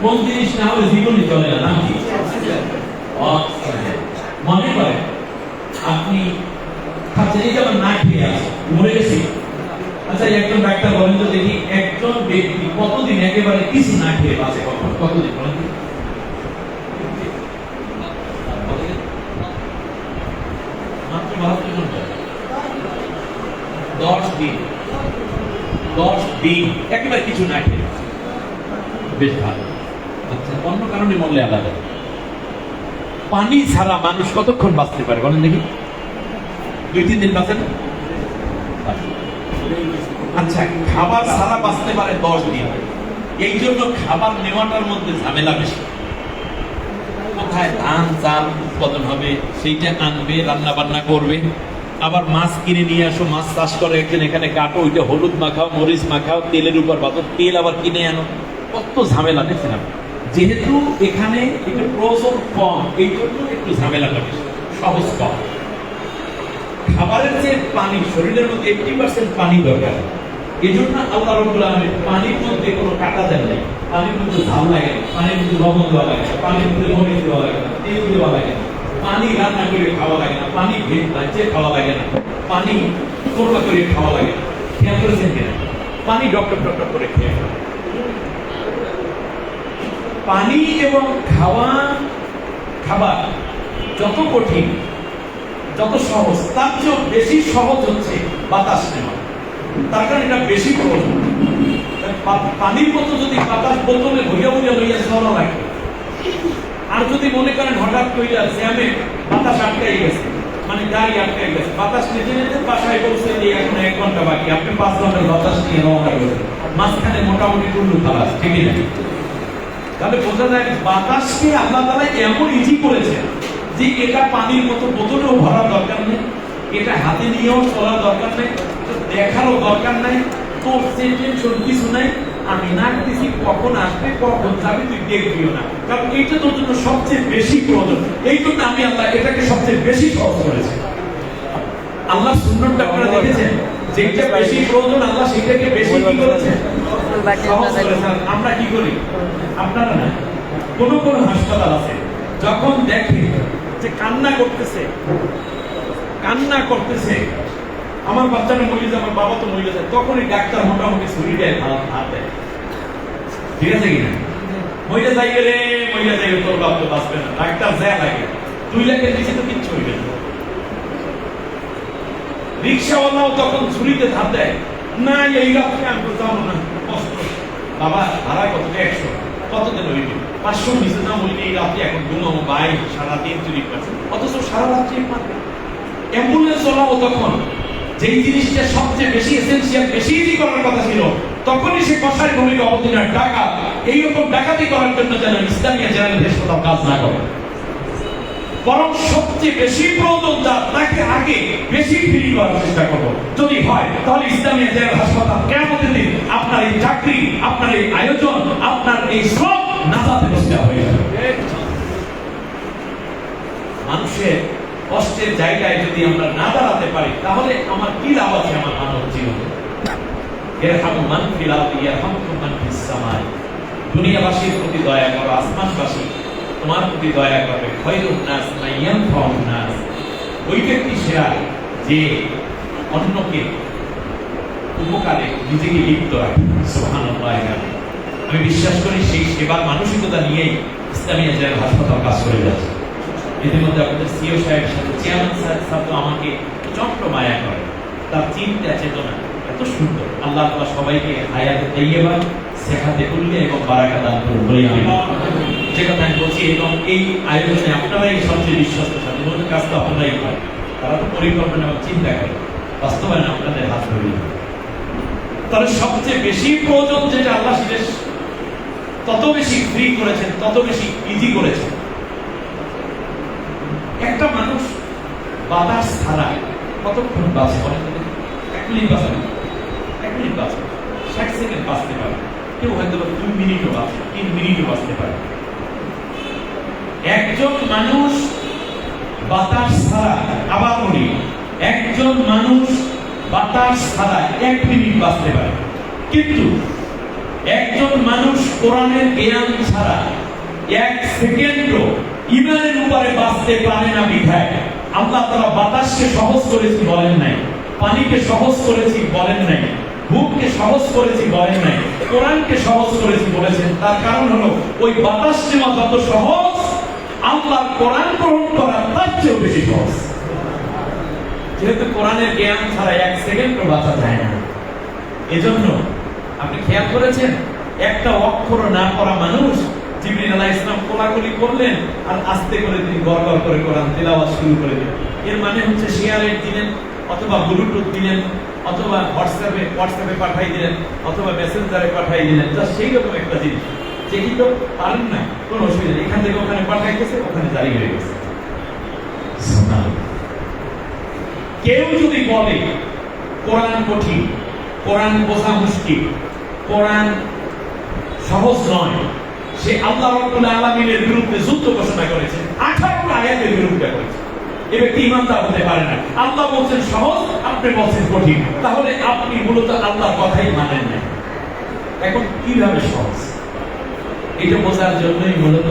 কোন জিনিস না হলে জীবনই চলে না, নাম কি? অক্সিজেন। মনে করেন আপনি খাচ্ছেন, এই যেমন না খেয়ে আছে, মরে গেছি। আচ্ছা একজন ডাক্তার বলেন তো দেখি, একজন ব্যক্তি কতদিন একেবারে কিছু না খেয়ে বাঁচে? কতদিন বলেন? মাত্র 72 ঘন্টা। 10 দিন। 10 দিন একেবারে কিছু না খেয়ে, বেশ ভালো। আচ্ছা অন্য কারণে মরলে আলাদা। পানি ছাড়া মানুষ কতক্ষণ বাঁচতে পারে বলেন দেখি? 2-3 দিন বাঁচে না? আচ্ছা খাবার ছাড়া বাঁচতে পারে 10 দিন। এই জন্য খাবার নেওয়াটার মধ্যে ঝামেলা বেশি। কোথায় ধান চাল উৎপাদন হবে সেইটা আনবে, রান্না বান্না করবে। আবার মাছ কিনে নিয়ে আসো, মাছ চাষ করে একজন, এখানে কাটো, ওইটা হলুদ মাখাও, মরিচ মাখাও, তেলের উপর বাঁধো, তেল আবার কিনে আনো, কত ঝামেলা দেখছেন আপনি। যেহেতু এখানে একটু প্রয়োজন কম, এই জন্য একটু ঝামেলাটা বেশি, সহজ কম। খাবারের যে পানি, শরীরের মধ্যে 80% পানি দরকার। এই জন্য আল্লাহ রাব্বুল আলামিন পানির মধ্যে কোনো কাটা দেন নাই, পানির মধ্যে ঝাল লাগে না, পানির মধ্যে লবণ দেওয়া লাগে না, পানির মধ্যে মরিচ দেওয়া লাগে না, তেল দেওয়া লাগে না, পানি রান্না করে খাওয়া লাগে না, পানি ভেজে খাওয়া লাগে না, পানি কোরবা করে খাওয়া লাগে না। খেয়াল করেছেন কিনা? পানি ডক্টর করে খেয়ে। পানি এবং খাবার যত কঠিন, যত সহজ, তার চেয়ে বেশি সহজ হচ্ছে বাতাস নেওয়া। তার কারণ এটা বেশি প্রয়োজন। পানির মতো যদি বাতাস বোতলে ভরিয়া লইয়া চলা লাগে, আর যদি মনে করেন হঠাৎ কইরা জ্যামে বাতাস আটকাই গেছে, মানে গাড়ি আটকাই গেছে, বাতাস নিতে নিতে বাসায় পৌঁছে দিয়ে এখন 1 ঘন্টা বাকি, আপনি 5 ঘন্টার বাতাস নিয়ে রওনা করেন, মাঝখানে মোটামুটি টুল্লু খালাস, ঠিকই না? তাহলে বোঝা যায় বাতাসকে আল্লাহ তাআলা এমন ইজি করেছে যে এটা পানির মতো বোতলেও ভরার দরকার নেই, এটা হাতে নিয়েও চলার দরকার নেই, দেখারও দরকার নাই, তোর টেনশন কিছু নাই। আমি না দিছি কখন আসবে কখন যাবে তুই দেখবিও না, কারণ এইটা তোর জন্য সবচেয়ে বেশি প্রয়োজন। এই জন্য আমি আল্লাহ এটাকে সবচেয়ে বেশি সহজ করেছি। আল্লাহ সুন্নতটা আপনারা দেখেছেন, যেটা বেশি প্রয়োজন আল্লাহ সেটাকে বেশি কি করেছেন? সহজ করেছেন। আমরা কি করি? আপনারা না, কোন হাসপাতাল আছে, যখন দেখে যে কান্না করতেছে, আমার বাচ্চারা মরে যায়, আমার বাবা তো মরে যায়, তখনই ডাক্তার মোটামুটি ছুরি দেয়, হাত দেয়, ঠিক আছে কিনা? মহিলা যাই গেলে তোর বাপ তো বাঁচবে না, ডাক্তার যা লাগে 2 লাখের নিচে তো কিচ্ছু হইবে না। রিক্সাওয়ালাও তখন ছুরিতে ধার দেয়, না এই রাত্রে আমি তো যাবো না, কষ্ট, বাবা ভাড়া কত? 100, কতদিন হইবে? 500 নিচে না হইলে এই রাত্রে এখন ঘুমাবো ভাই, সারাদিন চুরি করছে, অথচ সারা রাত্রি মারবে। অ্যাম্বুলেন্স চলাবো তখন যেই জিনিসটা সবচেয়ে বেশি এসেনশিয়াল, বেশি ইজি করার কথা ছিল, তখনই সে কষায় ভূমিকা অবতীর্ণ টাকা এইরকম ডাকাতি করার জন্য যেন ইসলামিয়া জেনারেল হাসপাতাল কাজ না করে, বরং সবচেয়ে বেশি প্রয়োজন তাকে আগে বেশি ফ্রি করার চেষ্টা করবো। যদি হয় তাহলে ইসলামিয়া জেনারেল হাসপাতাল কিয়ামতের দিন আপনার এই চাকরি, আপনার এই আয়োজন, আপনার এই সব নাজাতে বসতে হয়ে যাবে। মানুষের কষ্টের জায়গায় যদি আমরা না দাঁড়াতে পারি, তাহলে আমার কি লাভ আছে আমার মানব জীবনে? ইরহামু মান ফিল আরদি ইয়ারহামকুম মান ফিস সামাই। দুনিয়াবাসীর প্রতি দয়া করো, আসমানবাসী তোমার প্রতি দয়া করবে। খায়রুন নাস মান ইয়ানফাউন নাস। ওই ব্যক্তি সেরা যে অন্যকে উপকারে নিজেকে লিপ্ত রাখে। সুবহানাল্লাহ। আমি বিশ্বাস করি সেই সেবার মানসিকতা নিয়েই ইসলামিয়া জেনারেল হাসপাতাল কাজ করে যাচ্ছে। ইতিমধ্যে আপনাদের সিও সাহেবের সাথে চেয়ারম্যান সাহেব তো আমাকে চট্ট মায়া করে, তার চিন্তা চেতনা এত সুন্দর। আল্লাহ তাআলা সবাইকে হায়াতে তাইয়্যিবা, সেহাতে কুল্লিয়া এবং বারাকা দান করুন বলে আমি যে কথা আমি বলছি। এবং এই আয়োজনে আপনারাই সবচেয়ে বিশ্বস্ত সাথে, মূলত কাজ তো আপনারাই করেন, তারা তো পরিকল্পনা এবং চিন্তা করে, বাস্তবায়ন আপনাদের হাত ধরে। তাহলে সবচেয়ে বেশি প্রয়োজন যেটা আল্লাহ সেটা তত বেশি ফ্রি করেছেন, তত বেশি ইজি করেছেন। একটা মানুষ বাতাস ছাড়া কতক্ষণ বাঁচে? 1 মিনিট বাঁচে না, 1 মিনিট বাঁচে, 60 সেকেন্ড বাঁচতে পারে, কেউ হয়তো 2 মিনিটও বাঁচে, 3 মিনিটও বাঁচতে পারে। একজন মানুষ বাতাস ছাড়া, আবার বলি, একজন মানুষ বাতাস ছাড়া 1 মিনিট বাঁচতে পারে, কিন্তু একজন মানুষ কোরআনের জ্ঞান ছাড়া এক সেকেন্ডও ইমানের উপরে বাঁচতে পারে না বিধায় আল্লাহ তাআলা বাতাসকে সহজ করেছি বলেন নাই, পানিকে সহজ করেছি বলেন নাই, ভূমকে সহজ করেছি বলেন নাই, কোরআনকে সহজ করেছি বলেছেন। তার কারণ হলো ওই বাতাস নেওয়া যত সহজ, আল্লাহর কোরআন গ্রহণ করা তার চেয়েও বেশি সহজ। যেহেতু কোরআনের জ্ঞান ছাড়া এক সেকেন্ডও বাঁচা যায় না। এজন্য আপনি খেয়াল করেছেন, একটা অক্ষর না পড়া মানুষ জিবরিল আলাইহিস সালাম কোলাকুলি করলেন আর আস্তে করে তিনি গড়গড় করে কোরআন তেলাওয়াত শুরু করে দিলেন। এর মানে হচ্ছে শেয়ারের দিলেন, অথবা ব্লুটুথ দিলেন, অথবা হোয়াটসঅ্যাপে পাঠাই দিলেন, অথবা মেসেঞ্জারে পাঠাই দিলেন, জাস্ট সেই রকম একটা জিনিস যে কিন্তু পারেন না, কোনো অসুবিধা নেই, এখান থেকে ওখানে পাঠাইতেছে, ওখানে জারি হয়ে গেছে। কেউ যদি বলে কোরআন কঠিন, কোরআন বোঝা মুশকিল, কোরআন সহজ নয়, সে আল্লাহ রাব্বুল আলামিনের বিরুদ্ধে যুদ্ধ ঘোষণা করেছে, 18 আয়াতের বিরুদ্ধে করেছে। এ ব্যক্তি ইমানদার হতে পারে না। আল্লাহ বলছেন সহজ, আপনি বলছেন কঠিন, তাহলে আপনি মূলত আল্লাহর কথাই মানেন না। এখন কিভাবে সহজ, এটা বোঝার জন্যই মূলত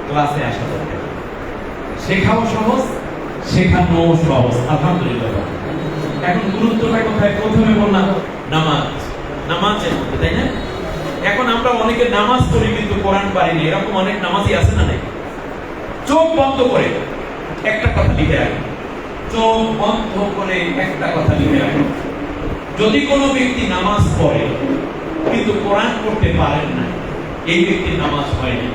ক্লাসে আসা দরকার। শেখাও সহজ, শেখানো সহজ, আলহামদুলিল্লাহ। এখন গুরুত্বটা কোথায়? প্রথমে বললাম নামাজ, নামাজের মধ্যে, তাই না? এখন আমরা অনেকে নামাজ পড়ি কিন্তু কোরআন পারি না, এরকম অনেক নামাজি আছে না? নাই? চোখ বন্ধ করে একটা কথা লিখে রাখেন, চোখ বন্ধ করে একটা কথা লিখে রাখেন। যদি কোনো ব্যক্তি নামাজ পড়ে কিন্তু কোরআন পড়তে পারেন না, এই ব্যক্তির নামাজ হয় না।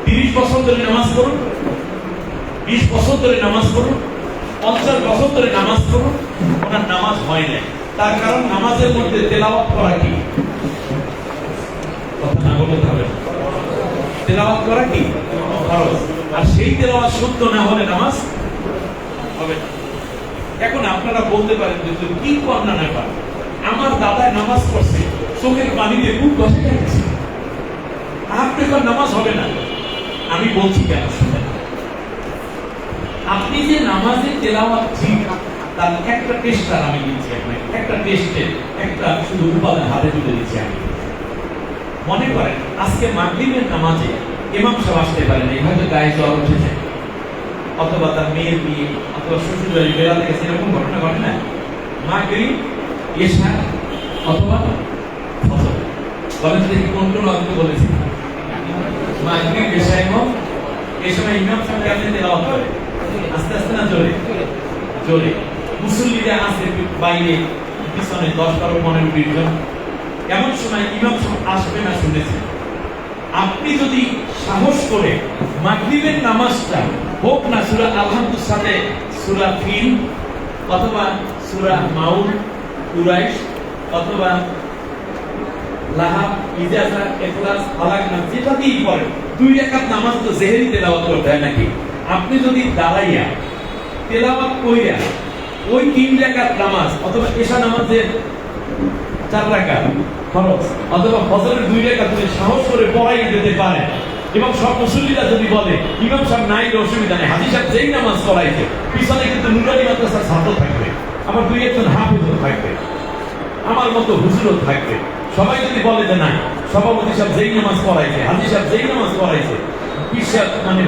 30 বছর ধরে নামাজ পড়ুন, 20 বছর ধরে নামাজ পড়ুন, 50 বছর ধরে নামাজ পড়ুন, ওনার নামাজ হয় না। তার কারণ নামাজের মধ্যে তেলাওয়াত করা কি? কথা না বলতে হবে, তেলাওয়াত করা কি ফরজ, আর সেই তেলাওয়াত শুদ্ধ না হলে নামাজ হবে না। এখন আপনারা বলতে পারেন যে কি কন্যা না পারে, আমার দাদায় নামাজ পড়ছে, চোখের পানি দিয়ে বুক বসে গেছে, আপনি তো নামাজ হবে না। আমি বলছি কেন শুনেন, আপনি যে নামাজের তেলাওয়াত ঠিক, তার একটা টেস্টার আমি দিচ্ছি আপনাকে, একটা টেস্টের একটা শুধু উপাদান হাতে তুলে দিচ্ছি আমি। মনে করেন আজকে মাগরিবের নামাজে ইমাম সাহেব আসতে পারেন, এইভাবে গায়ে জ্বর উঠেছে, অথবা তার মেয়ের বিয়ে, অথবা শ্বশুর বাড়ি বেড়াতে গেছে, এরকম ঘটনা ঘটে না? মাগরিব, এশা অথবা ফজর, বলেন তো দেখি কোন কোন অর্থ বলেছি? মাগরিব, এশা এবং এই সময় ইমাম সাহেব কেমনে তেলাওয়াত করে? আস্তে আস্তে না জোরে? জোরে। মুসল্লিরা আছে বাইরে পিছনে 10, 12, 15, 20 জন, এমন সময় ইমাম সাহেব আসবে না শুনেছেন। আপনি যদি সাহস করে মাগরিবের নামাজটা হোক না সূরা আল-হামদের সাথে সূরা ফিল, অথবা সূরা মাউদ, কুরাইশ, অথবা লাহাব, ইজাজা, ইখলাস, ফালাক, নাস, যেটা দিয়েই পড়েন, 2 রাকাত নামাজ তো জেহেরি তেলাওয়াত করতে হয় নাকি? আপনি যদি দাঁড়াইয়া তেলাওয়াত কইরা ওই 3 রাকাত নামাজ, অথবা এশা নামাজের 4 রাকাত ফরজ, অথবা ফজরের 2 রাকাত তুমি সাহস করে পড়াই দিতে পারেন, এবং সব মুসল্লিরা যদি বলে ইমাম সাহেব নাই, অসুবিধা নেই, হাজী সাহেব যেই নামাজ পড়াইছে পিছনে কিন্তু নুরানি মাদ্রাসার ছাত্র থাকবে, আবার 2-1 হাফেজও থাকবে, আমার মতো হুজুরও থাকবে, সবাই যদি বলে যে নাই, সভাপতি সাহেব যেই নামাজ পড়াইছে, হাজী সাহেব যেই নামাজ পড়াইছে, পীর সাহেব মানে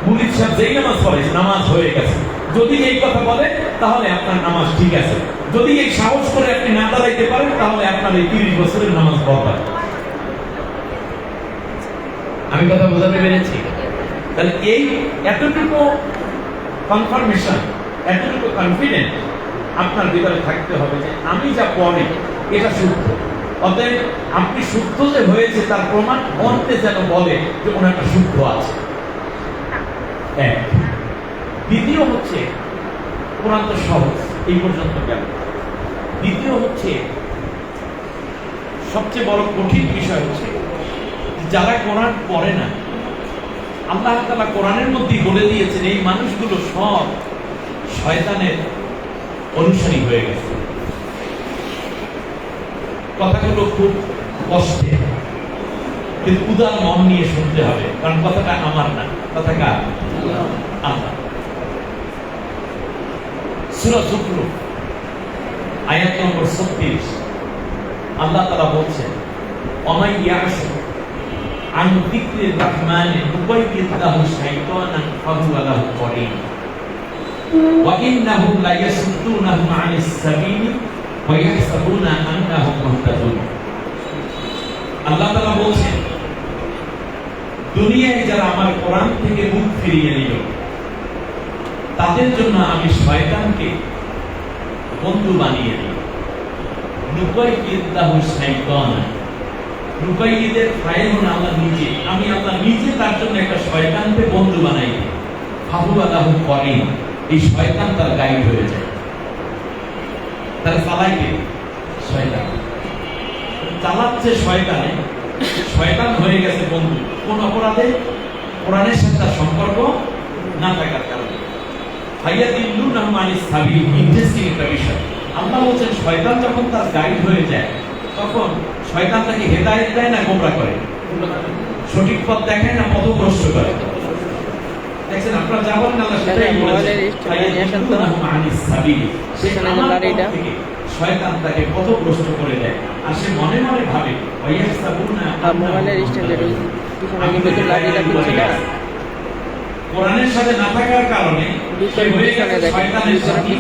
মুরিদ সাহেব যেই নামাজ পড়াইছে, নামাজ হয়ে গেছে, যদি এই কথা বলে তাহলে আপনার নামাজ ঠিক আছে। যদি এই সাহস করে আপনি না দাঁড়াইতে পারেন তাহলে আপনার এই 30 বছরের নামাজ বরবাদ। আমি কথা বোঝাতে পেরেছি? তাহলে এই এতটুকু কনফার্মেশন, এতটুকু কনফিডেন্ট আপনার ভিতরে থাকতে হবে যে আমি যা পড়ি এটা শুদ্ধ। অতএব আপনি শুদ্ধ যে হয়েছে তার প্রমাণ অন্তে যেন বলে যে ওনারটা শুদ্ধ আছে। এক। দ্বিতীয় হচ্ছে কোরআন তো সহজ, এই পর্যন্ত গেল। দ্বিতীয় হচ্ছে সবচেয়ে বড় কঠিন বিষয় হচ্ছে যারা কোরআন পড়ে না, আল্লাহ তাআলা কোরআনের মধ্যেই বলে দিয়েছেন এই মানুষগুলো সব শয়তানের অনুসারী হয়ে গেছে। কথাগুলো খুব কষ্টের, কিন্তু উদার মন নিয়ে শুনতে হবে, কারণ কথাটা আমার না, কথা কার? আল্লাহ। সূরা যুখরুফ আয়াত নম্বর 36, আল্লাহ তাআলা বলছেন ওমাই ইয়াশু আন যিকরির রাহমানি নুকাইয়িদ লাহু শাইতানান ফাহুয়া লাহু করিন ওয়া ইন্নাহুম লা ইয়াসুদ্দুনাহুম আনিস সাবিলি ওয়া ইয়াহসাবুনা আন্নাহুম মুহতাদুন। আল্লাহ তাআলা বলছেন দুনিয়ায় যারা আমার কোরআন থেকে মুখ ফিরিয়ে নিল তাদের জন্য আমি শয়তানকে বন্ধু বানিয়ে দিই। নুকাইয়িদ লাহু শাইতানান, নুকাইয়িদের ফাইল হলো আল্লাহ নিজে, আমি আল্লাহ নিজে তার জন্য একটা শয়তানকে বন্ধু বানাই দিই। ফাহুয়া লাহু করিন, এই শয়তান তার গাইড হয়ে যায়, তার চালাইকে শয়তান চালাচ্ছে শয়তানে, শয়তান হয়ে গেছে বন্ধু। কোন অপরাধে? কোরআনের সাথে তার সম্পর্ক না থাকার কারণে। ফায়াদিল্লুনাহুম আনিস সাবিল, ইন্টারেস্টিং একটা বিষয়। আল্লাহ বলছেন শয়তান যখন তার গাইড হয়ে যায় তখন শয়তান তাকে হেদায়েত দেয় না গোমরাহ করে, সঠিক পথ দেখায় না পথভ্রষ্ট করে। দেখছেন আপনারা যা বলেন আল্লাহ সেটাই বলেছেন, ফায়াদিল্লুনাহুম আনিস সাবিল, সে আমার পথ থেকে শয়তান তাকে পথভ্রষ্ট করে দেয়। আর সে মনে মনে ভাবে ওয়াইয়াহসাবুনা মোবাইলের স্ট্যান্ডার্ড পিছনে কিন্তু লাড়িটা দিচ্ছে না, কোরআনের সাথে না থাকার কারণে সে হয়ে গেছে শয়তানের সাথী,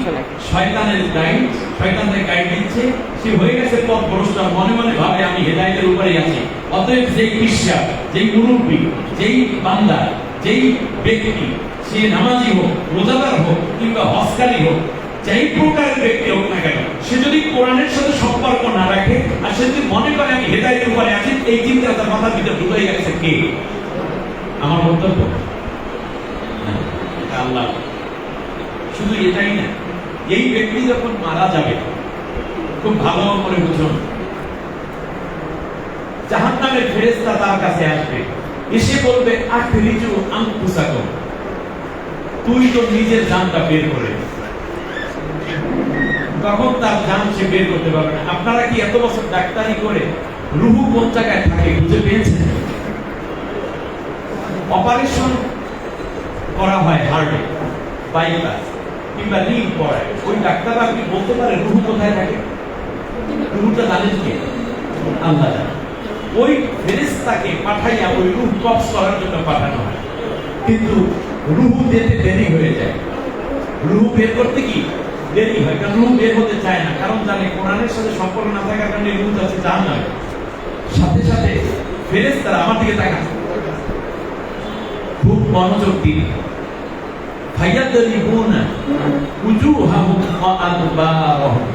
শয়তানের গাইড, শয়তানের গাইড দিচ্ছে, সে হয়ে গেছে পথভ্রষ্ট। মনে মনে ভাবে আমি হেদায়েতের উপরেই আছি। অতএব যেই বিশ্বাস, যেই মুরব্বী, যেই বান্দা, যেই ব্যক্তি, সে নামাজি হোক, রোজাদার হোক কিংবা হজকারী হোক, যেই প্রকারের ব্যক্তি হোক না কেন, সে যদি কোরআনের সাথে সম্পর্ক না রাখে আর সে যদি মনে করে আমি হেদায়েতের উপরে আছি, এই চিন্তা তার মাথার ভিতরে ঢুকে গেছে কে? আমার বক্তব্য আল্লাহ। শুধু এটাই না, এই ব্যক্তি যখন মারা যাবে খুব ভালো করে বুঝুন, জাহান্নামের ফেরেশতা তার কাছে আসবে, এসে বলবে আখরিজু আনফুসাকুম, তুই তো নিজের জানটা বের করে। তখন তার জান সে বের করতে পারবে না। আপনারা কি এত বছর ডাক্তারি করে রুহু কোন জায়গায় থাকে বুঝে পেয়েছেন? অপারেশন করা হয় হার্টে, বাইপাস কিংবা লিভ পড়ায়, ওই ডাক্তার আপনি বলতে পারেন রুহু কোথায় থাকে? রুহুটা জানেন কে? আল্লাহ জানেন। ওই ফেরেশতাকে পাঠাইয়া ওই রুহ কবজ করার জন্য পাঠানো হয়, কিন্তু রুহু যেতে দেরি হয়ে যায়। রুহু বের করতে কি দেরি হয়, কারণ রুহ বের হতে চায় না, কারণ জানে কোরআনের সাথে সম্পর্ক না থাকার কারণে রুহ যাচ্ছে জাহান্নামে। সাথে সাথে ফেরেশতারা আমার দিকে তাকান, খুব মনোযোগ দিন। ফায়াদরিবুনা উজুহাহুম ওয়া আদবারহুম,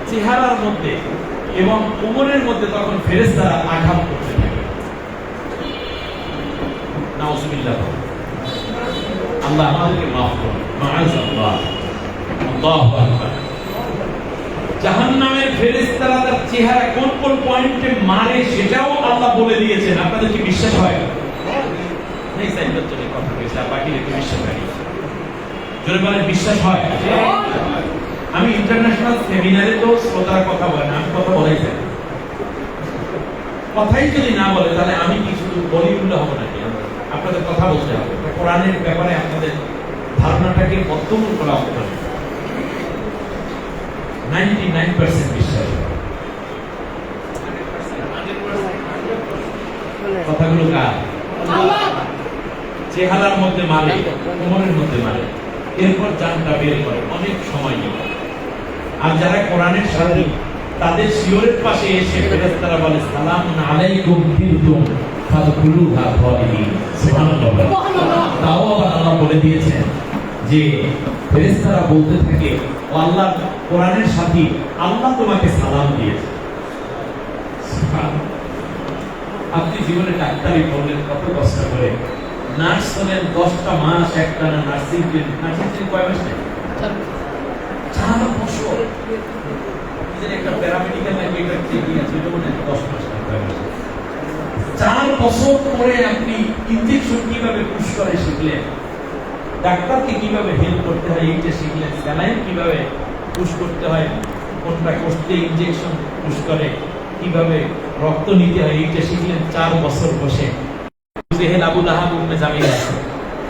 চেহারার মধ্যে এবং কোমরের মধ্যে তখন ফেরেশতারা আঘাত করতে থাকে। নাউজুবিল্লাহ, আল্লাহ আমাদেরকে মাফ করুন। মাআযাল্লাহ, আল্লাহু আকবার। জাহান্নামের ফেরেশতারা তার চেহারা কোন কোন পয়েন্টে মারে সেটাও আল্লাহ বলে দিয়েছেন। আপনাদের কি বিশ্বাস হয়? নেই সাইডের জন্য কথা কইছে, আর বাকি একটু বিশ্বাস হয়। জোরে বলেন বিশ্বাস হয়? আমি ইন্টারন্যাশনাল সেমিনারে তো শ্রোতারা কথা বলে না, আমি কথা বলাইছি। কথাই যদি না বলে তাহলে আমি কি শুধু বলি উল্লে হবো নাকি? আপনাদের কথা বলতে হবে, কোরআনের ব্যাপারে আপনাদের ধারণাটাকে বর্তমান করা হতে হবে। 99% বিশ্বাস। কথাগুলো কার? চেহারার মধ্যে মারে, কোমরের মধ্যে মারে, এরপর জানটা বের করে, অনেক সময় নেবে। আর যারা কোরআনের সাথে তাদের শিওরের পাশে এসে ফেরেশতারা বলে সালামুন আলাইকুম তিবতুম ফাদখুলুহা খালিদিন। সুবহানাল্লাহ। তাও আবার আল্লাহ বলে দিয়েছেন যে ফেরেশতারা বলতে থাকে ও আল্লাহ কোরআনের সাথে আল্লাহ তোমাকে সালাম দিয়েছে। আপনি জীবনে ডাক্তারি করলেন কত কষ্ট করে, নার্স হলেন 10টা মাস একটানা নার্সিং ট্রেনিং। নার্সিং ট্রেনিং কয় মাস? 4 বছর। একটা প্যারামেডিক্যাল লাইব্রেরি ট্রেনিং আছে, এটা মনে হয় 10 মাস না কয় মাস। 4 বছর পরে আপনি ইনজেকশন কিভাবে পুশ করে শিখলেন, ডাক্তারকে কিভাবে হেল্প করতে হয় এইটা শিখলেন, স্যালাইন কিভাবে পুশ করতে হয়, কোনটা করতে ইনজেকশন পুশ করে, কিভাবে রক্ত নিতে হয় এইটা শিখলেন 4 বছর বসে। জেহেল আবু লাহাব উম্মে জামিলা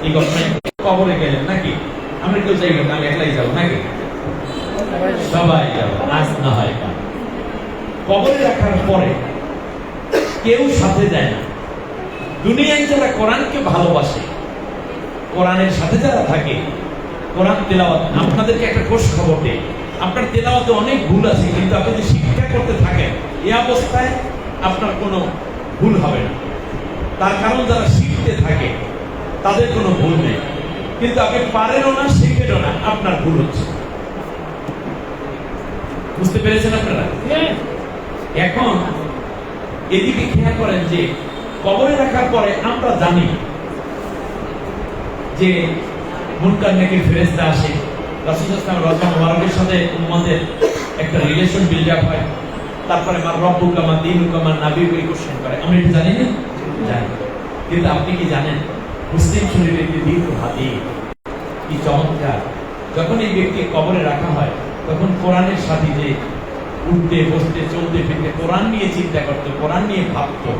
এই ঘটনায় কবরে গেলেন নাকি? আমরা কেউ যাই না, আমি একলাই যাব নাকি? সবাই যাব, আজ না হয়। কবরে রাখার পরে কেউ সাথে যায় না। দুনিয়ায় যারা কোরআনকে ভালোবাসে, কোরআনের সাথে যারা থাকে, কোরআন তেলাওয়াত, আপনাদেরকে একটা খোঁজ খবর দেই, আপনার তেলাওয়াতে অনেক ভুল আছে, কিন্তু আপনি যদি শিক্ষা করতে থাকেন এই অবস্থায় আপনার কোনো ভুল হবে না। তার কারণ যারা শিখতে থাকে তাদের কোনো ভুল নেই, কিন্তু আপনি পারেনও না, শিখেনও না, আপনার ভুল হচ্ছে। বুঝতে পেরেছেন আপনারা? এখন এদিকে খেয়াল করেন যে কবরে রাখার পরে আমরা জানি যে মুনকার নাকির ফেরেশতা আসে, রাসূল সাল্লাল্লাহু আলাইহি ওয়াসাল্লাম মুবারকের সাথে উম্মতের একটা রিলেশন বিল্ড আপ হয়, তারপরে মার রব্বুকা মা দীনুকা মা নাবিয়ুকা এই কোশ্চেন করে। আমরা এটা জানি না? জানি। কিন্তু আপনি কি জানেন মুসলিম শরীরের যে দীর্ঘ হাদিস কি চমৎকার! যখন এই ব্যক্তি কবরে রাখা হয় তখন কোরআনের সাথে যে উঠতে বসতে চলতে ফিরতে কোরআন নিয়ে চিন্তা করতো, কোরআন নিয়ে ভাবতো,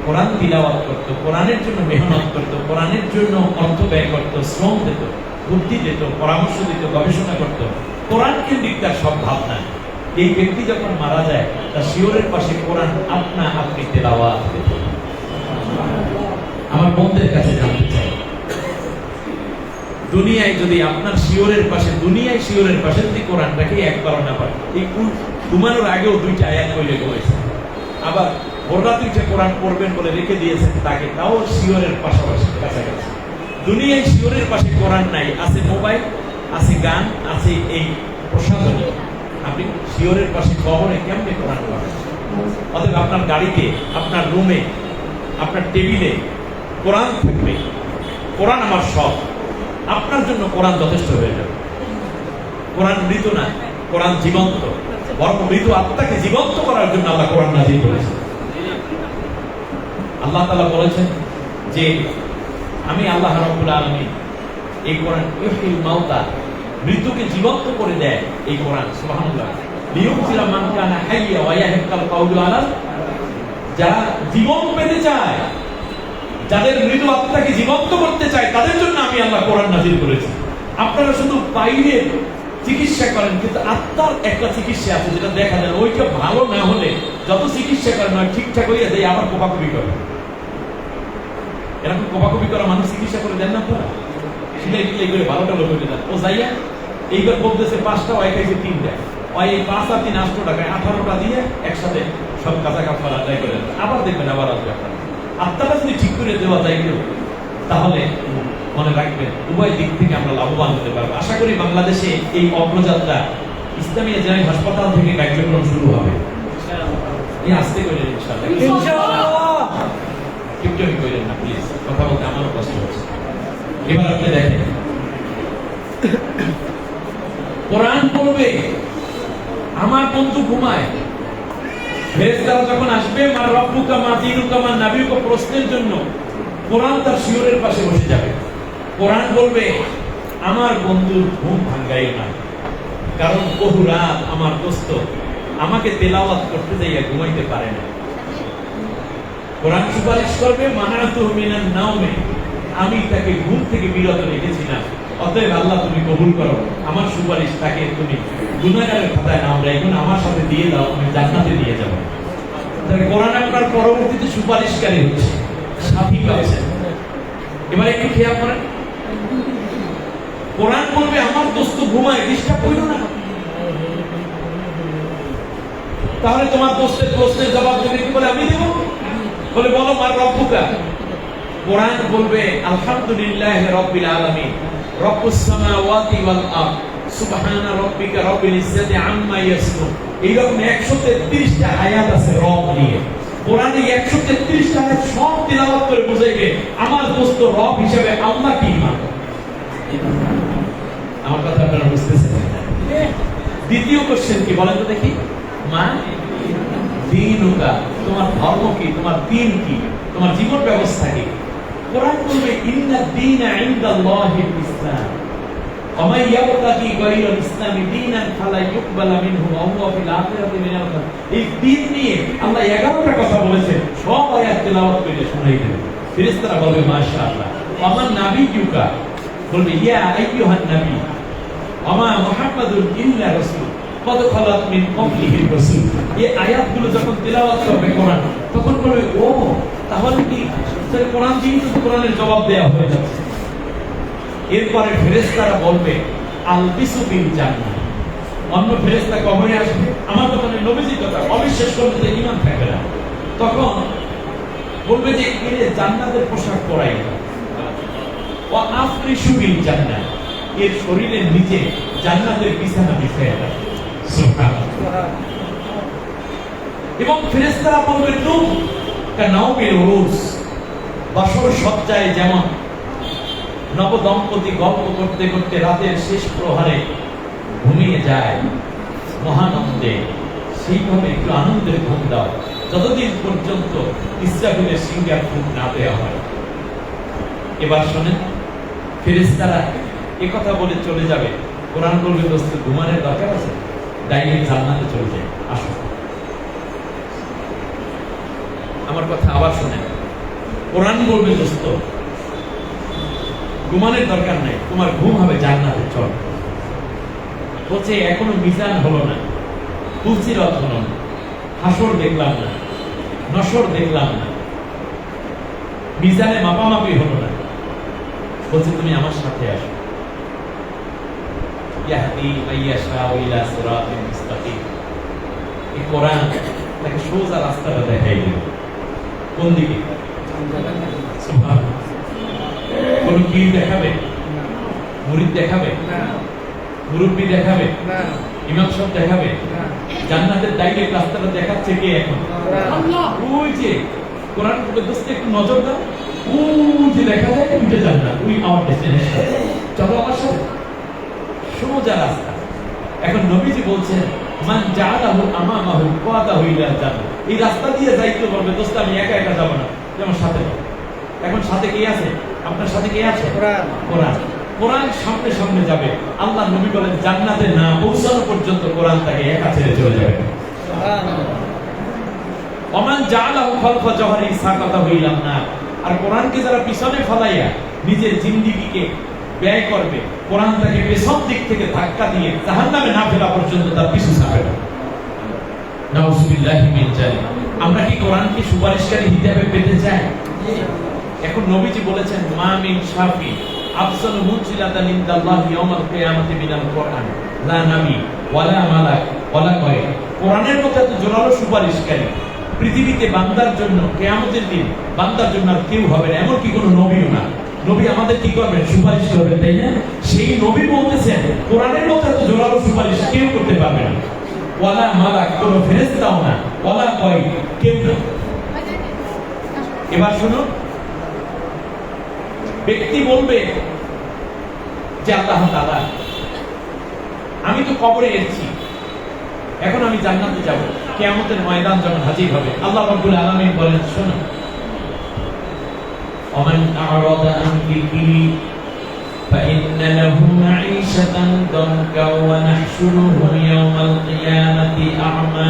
কোরআন তিলাওয়াত করতো, কোরআনের জন্য মেহনত করতো, কোরআনের জন্য অর্থ ব্যয় করতো, শ্রম দিত, বুদ্ধি দিত, পরামর্শ দিত, গবেষণা করতো, কোরআন কেন্দ্রিক তার সব ভাবনা। এই ব্যক্তি যখন মারা যায় তার শিওরের পাশে কোরআন আপনা আপনি তেলাওয়াত হতো। আমার বন্ধুদের কাছে জানতে চাই, দুনিয়ায় যদি আপনার শিওরের পাশে, দুনিয়ায় শিওরের পাশে যদি কোরআনটাকে একবার না পায়, এই ঘুমানোর আগেও দুইটা আয়াত কইলে করেছে, আবার ভোররাত দুইটা কোরআন পড়বেন বলে রেখে দিয়েছেন তাকে, তাও শিওরের পাশাপাশি কাছাকাছি। দুনিয়ায় শিওরের পাশে কোরআন নাই, আছে মোবাইল, আছে গান, আছে এই প্রসাধনী। আপনি শিওরের পাশে কবরে কেমনে কোরআন পড়েন? অতএব আপনার গাড়িতে, আপনার রুমে, আপনার টেবিলে কোরআন থাকবে। কোরআন আমার সব, আপনার জন্য কোরআন যথেষ্ট হয়ে যাবে। কোরআন মৃত না, কোরআন জীবন্ত, বরং মৃত আত্মাকে জীবন্ত করার জন্য আল্লাহ কোরআন নাযিল করেছেন। আল্লাহ তাআলা বলেছেন যে আমি আল্লাহ রাব্বুল আলামিন এই কোরআন ইউহিল মাউতা, মৃতকে জীবন্ত করে দেয় এই কোরআন। সুবহানাল্লাহ। লিয়ুনজিরা মান কানা হাইয়া ওয়া ইয়াহকাল কাউলু আলা, যারা জীবন পেতে চায়, যাদের মৃত আত্মাকে জীবন্ত করতে চায়, তাদের জন্য আমি আল্লাহ কোরআন নাযিল করেছি। আপনারা শুধু বাইরে চিকিৎসা করেন, কিন্তু আত্মার একটা চিকিৎসা আছে যেটা দেখা যায়, ওইটা ভালো না হলে যত চিকিৎসা করেন হয় ঠিকঠাক হইয়া যায়, আবার কোপাকুপি করে। এরকম কোপাকুপি করা মানুষ চিকিৎসা করে দেন না আপনারা? সিলাই টিলাই করে ভালোটা লোক হয়ে যান। ও যাইয়া এইবার বলতেছে 5টা, ওই খাইছে 3টা, ওই এই 5 আর 3 8 টাকায় 18টা দিয়ে একসাথে সব কাঁচা কাপড় আদায় করে আবার দেখবেন আবার আসবে। আপনার আত্মাটা যদি ঠিক করে দেওয়া যায় কেউ, তাহলে মনে রাখবেন উভয় দিক থেকে আমরা লাভবান হতে পারবো। আশা করি বাংলাদেশে এই অগ্রযাত্রা ইসলামী জেনারেল হাসপাতাল থেকে কার্যক্রম শুরু হবে। এই আস্তে করে ইনশাআল্লাহ, টিপটমি করেন না প্লিজ, কথা বলতে আমারও কষ্ট হচ্ছে। এবার আপনি দেখেন কোরআন পড়বে, আমার বন্ধু ঘুমায়, ফেরেশতারা যখন আসবে মা রব্বুকা মা দীনুকা মা নাবিয়ুকা প্রশ্নের জন্য, কোরআন তার শিওরের পাশে বসে যাবে। কোরআন বলবে আমার বন্ধুর ঘুম ভাঙ্গাইও না, কারণ বহু রাত আমার দোস্ত আমাকে তেলাওয়াত করতে যাইয়া ঘুমাইতে পারে না। কোরআন সুপারিশ করবে মানাতুহু মিনান নাওমে, আমি তাকে ঘুম থেকে বিরত রেখেছিলাম, অতএব আল্লাহ তুমি কবুল করো আমার সুপারিশ, তাকে তুমি গুনাহগারের খাতায় নাম রাখুন, আমার সাথে দিয়ে দাও, আমি জান্নাতে দিয়ে যাব। তাহলে কোরআন আপনার পরবর্তীতে সুপারিশকারী হচ্ছে, সাথী পাচ্ছে। এবার একটু খেয়াল করেন, কোরআন বলবে আমার দোস্ত ঘুমায়, ডিস্টার্ব করো না। তাহলে তোমার দোস্তের প্রশ্নের জবাব দেবে কি বলে? আমি দেব। বলে বলো মার রব্বুকা। কোরআন বলবে আলহামদুলিল্লাহি রাব্বিল আলামিন, রব্বুস সামাওয়াতি ওয়াল আরদ, সুবহানা রাব্বিকা রাব্বিল ইজ্জাতি আম্মা ইয়াসিফুন। এইরকম 133টা আয়াত আছে রব নিয়ে। কোরআনে 133টা আয়াত সব তিলাওয়াত করে বুঝাইবে আমার দোস্ত রব হিসেবে আল্লাহ কি মানে। আমার কথা আপনারা বুঝতেছেন? দ্বিতীয় কোশ্চেন কি বলেন তো দেখি? মা দীনুকা, তোমার ধর্ম কি, তোমার দ্বীন কি, তোমার জীবন ব্যবস্থা কি? কোরআন বলবে ইন্না দ্বীনা ইনদাল্লাহিল ইসলাম, ওয়া মান ইয়াবতাগি গায়রাল ইসলামি দীনান ফালা ইউকবালা মিনহু ওয়া হুয়া ফিল আখিরাতি মিনাল খাসিরিন। এই দ্বীন নিয়ে আল্লাহ 11টা কথা বলেছেন, সব আয়াত তেলাওয়াত করে শোনাই দেবেন। ফেরেশতারা বলবে মাশাআল্লাহ। ওয়া মান নাবিয়ুকা, বলবে ইয়া আইয়ুহান নবী ওয়া মা মুহাম্মাদুন ইল্লা রাসূল, কদ খালাত মিন ক্বাবলিহির রাসূল, এই আয়াতগুলো যখন তেলাওয়াত করবে কোরআন, তখন বলবে ও তাহলে কি কোরআন দিয়ে তো কোরআনের জবাব দেওয়া হয়ে যাচ্ছে। এরপরে ফেরেশতারা বলবে আলবিসু বিল জান্নাহ, অন্য ফেরেশতা কবরে আসবে, আমার দোকানে নবীজি কথা অবিশ্বাস করলে যে ঈমান থাকবে না, তখন বলবে যে এর জান্নাতের পোশাক পরাই দাও। ওয়া আফরিশু বিল জান্নাহ, এর শরীরের নিচে জান্নাতের বিছানা বিছায়া দাও। সুবহানাল্লাহ। এবং ফেরেশতারা বলবে তুম কানাউবিল উরুস, বাসর সজ্জায় যেমন নবদম্পতি গল্প করতে করতে রাতের শেষ প্রহরে ঘুমিয়ে যায় মহানন্দে, সেইভাবে একটু আনন্দের ঘুম দাও যতদিন পর্যন্ত ইসরাফিলের সিংহার ফুঁক না দেওয়া হয়। এবার শোনেন, ফেরেশতারা একথা বলে চলে যাবে, কোরআন বলবে দোস্ত ঘুমানোর দরকার আছে, ডাইরেক্ট জান্নাতে চলে যায়, আসো। আমার কথা আবার শোনেন, কোরআন বলবে দোস্ত ঘুমানোর দরকার নাই, তোমার ঘুম হবে জান্নাতে, চল। বলছে এখনো মিজান হলো না, ফুলসিরাত হলো না, হাসর দেখলাম না, নসর দেখলাম না, মিজানে মাপামাপি হলো না। বলছে তুমি আমার সাথে আসো। ইয়াহদি মাইয়াশাউ ইলা সিরাতিন মুস্তাকিম, এই কোরআন তাকে সোজা রাস্তাটা দেখাই দিল। কোন দিকে? সুবহানাল্লাহ। কোন পীর দেখাবে, মুরিদ দেখাবে, মুরব্বী দেখাবে, ইমাম সাহেব দেখাবে, জান্নাতের ডাইরেক্ট রাস্তাটা দেখাচ্ছে কে এখন? আল্লাহ। ওই যে কোরআন পড়ে দোস্ত একটু নজর দাও, ওই যে দেখা যায় ওইটা জান্নাত, ওই আমার ডেস্টিনেশন, চলো আমার সাথে, সোজা রাস্তা। এখন নবীজি বলছেন মান জাআলাহু আমামাহু ওয়াদাহু ইলা জান্নাত, এই রাস্তা দিয়ে যাইতে বলবে দোস্ত আমি একা একা যাব না, আমার সাথে যাও। এখন সাথে কে আছে? আপনার সাথে কে আছে? কোরআন। কোরআন, কোরআন সামনে সামনে যাবে। আল্লাহ নবী বলেন জান্নাতে না পৌঁছানো পর্যন্ত কোরআন তাকে একা ছেড়ে চলে যাবে। সুবহানাল্লাহ। ওমান জাআলাহু খালফা জহরি সাকাতাহু ইলা নার, আর কোরআনকে যারা পিছনে ফলাইয়া নিজের জিন্দেগিকে ব্যয় করবে, কোরআন তাকে পেছন দিক থেকে ধাক্কা দিয়ে জাহান্নামে না ফেলা পর্যন্ত তার পিছু ছাড়বে না। নাউযুবিল্লাহি মিন যালিক। আমরা কি কোরআনকে সুপারিশকারী হিসাবে পেতে চাই? এখন নবীজি বলেছেন মা মিন শাফি আফসালু মুনজিলাতান ইনদাল্লাহি ইয়াউমাল কিয়ামাতি মিনাল কোরআন লা নবী ওয়ালা মালাক ওয়ালা গায়র। কোরআনের মতো এত জোরালো সুপারিশকারী পৃথিবীতে বান্দার জন্য কিয়ামতের দিন বান্দার জন্য আর কেউ হবে না, এমন কি কোনো নবীও না। নবী আমাদের কি করবেন? সুপারিশ করবেন, তাই না? সেই নবী বলতেছেন কোরআনের মতো এত জোরালো সুপারিশ কেউ করতে পারবে না। ওয়ালা মালাক, কোনো ফেরেশতাও না, ওয়ালা গায়র, কেউ না। এবার শুনুন, ব্যক্তি বলবে যে আল্লাহ তাআলা আমি তো কবরে এসেছি, এখন আমি জান্নাতে যাব, কিয়ামতের ময়দান যখন হাজির হবে, আল্লাহ রাব্বুল আলামিন বলেন শোনো ওমান আ'রাদা আন যিকরি ফাইন্না লাহু মাঈশাতান দানকা ওয়া নাহশুরুহু ইয়াওমাল কিয়ামাতি আ'মা।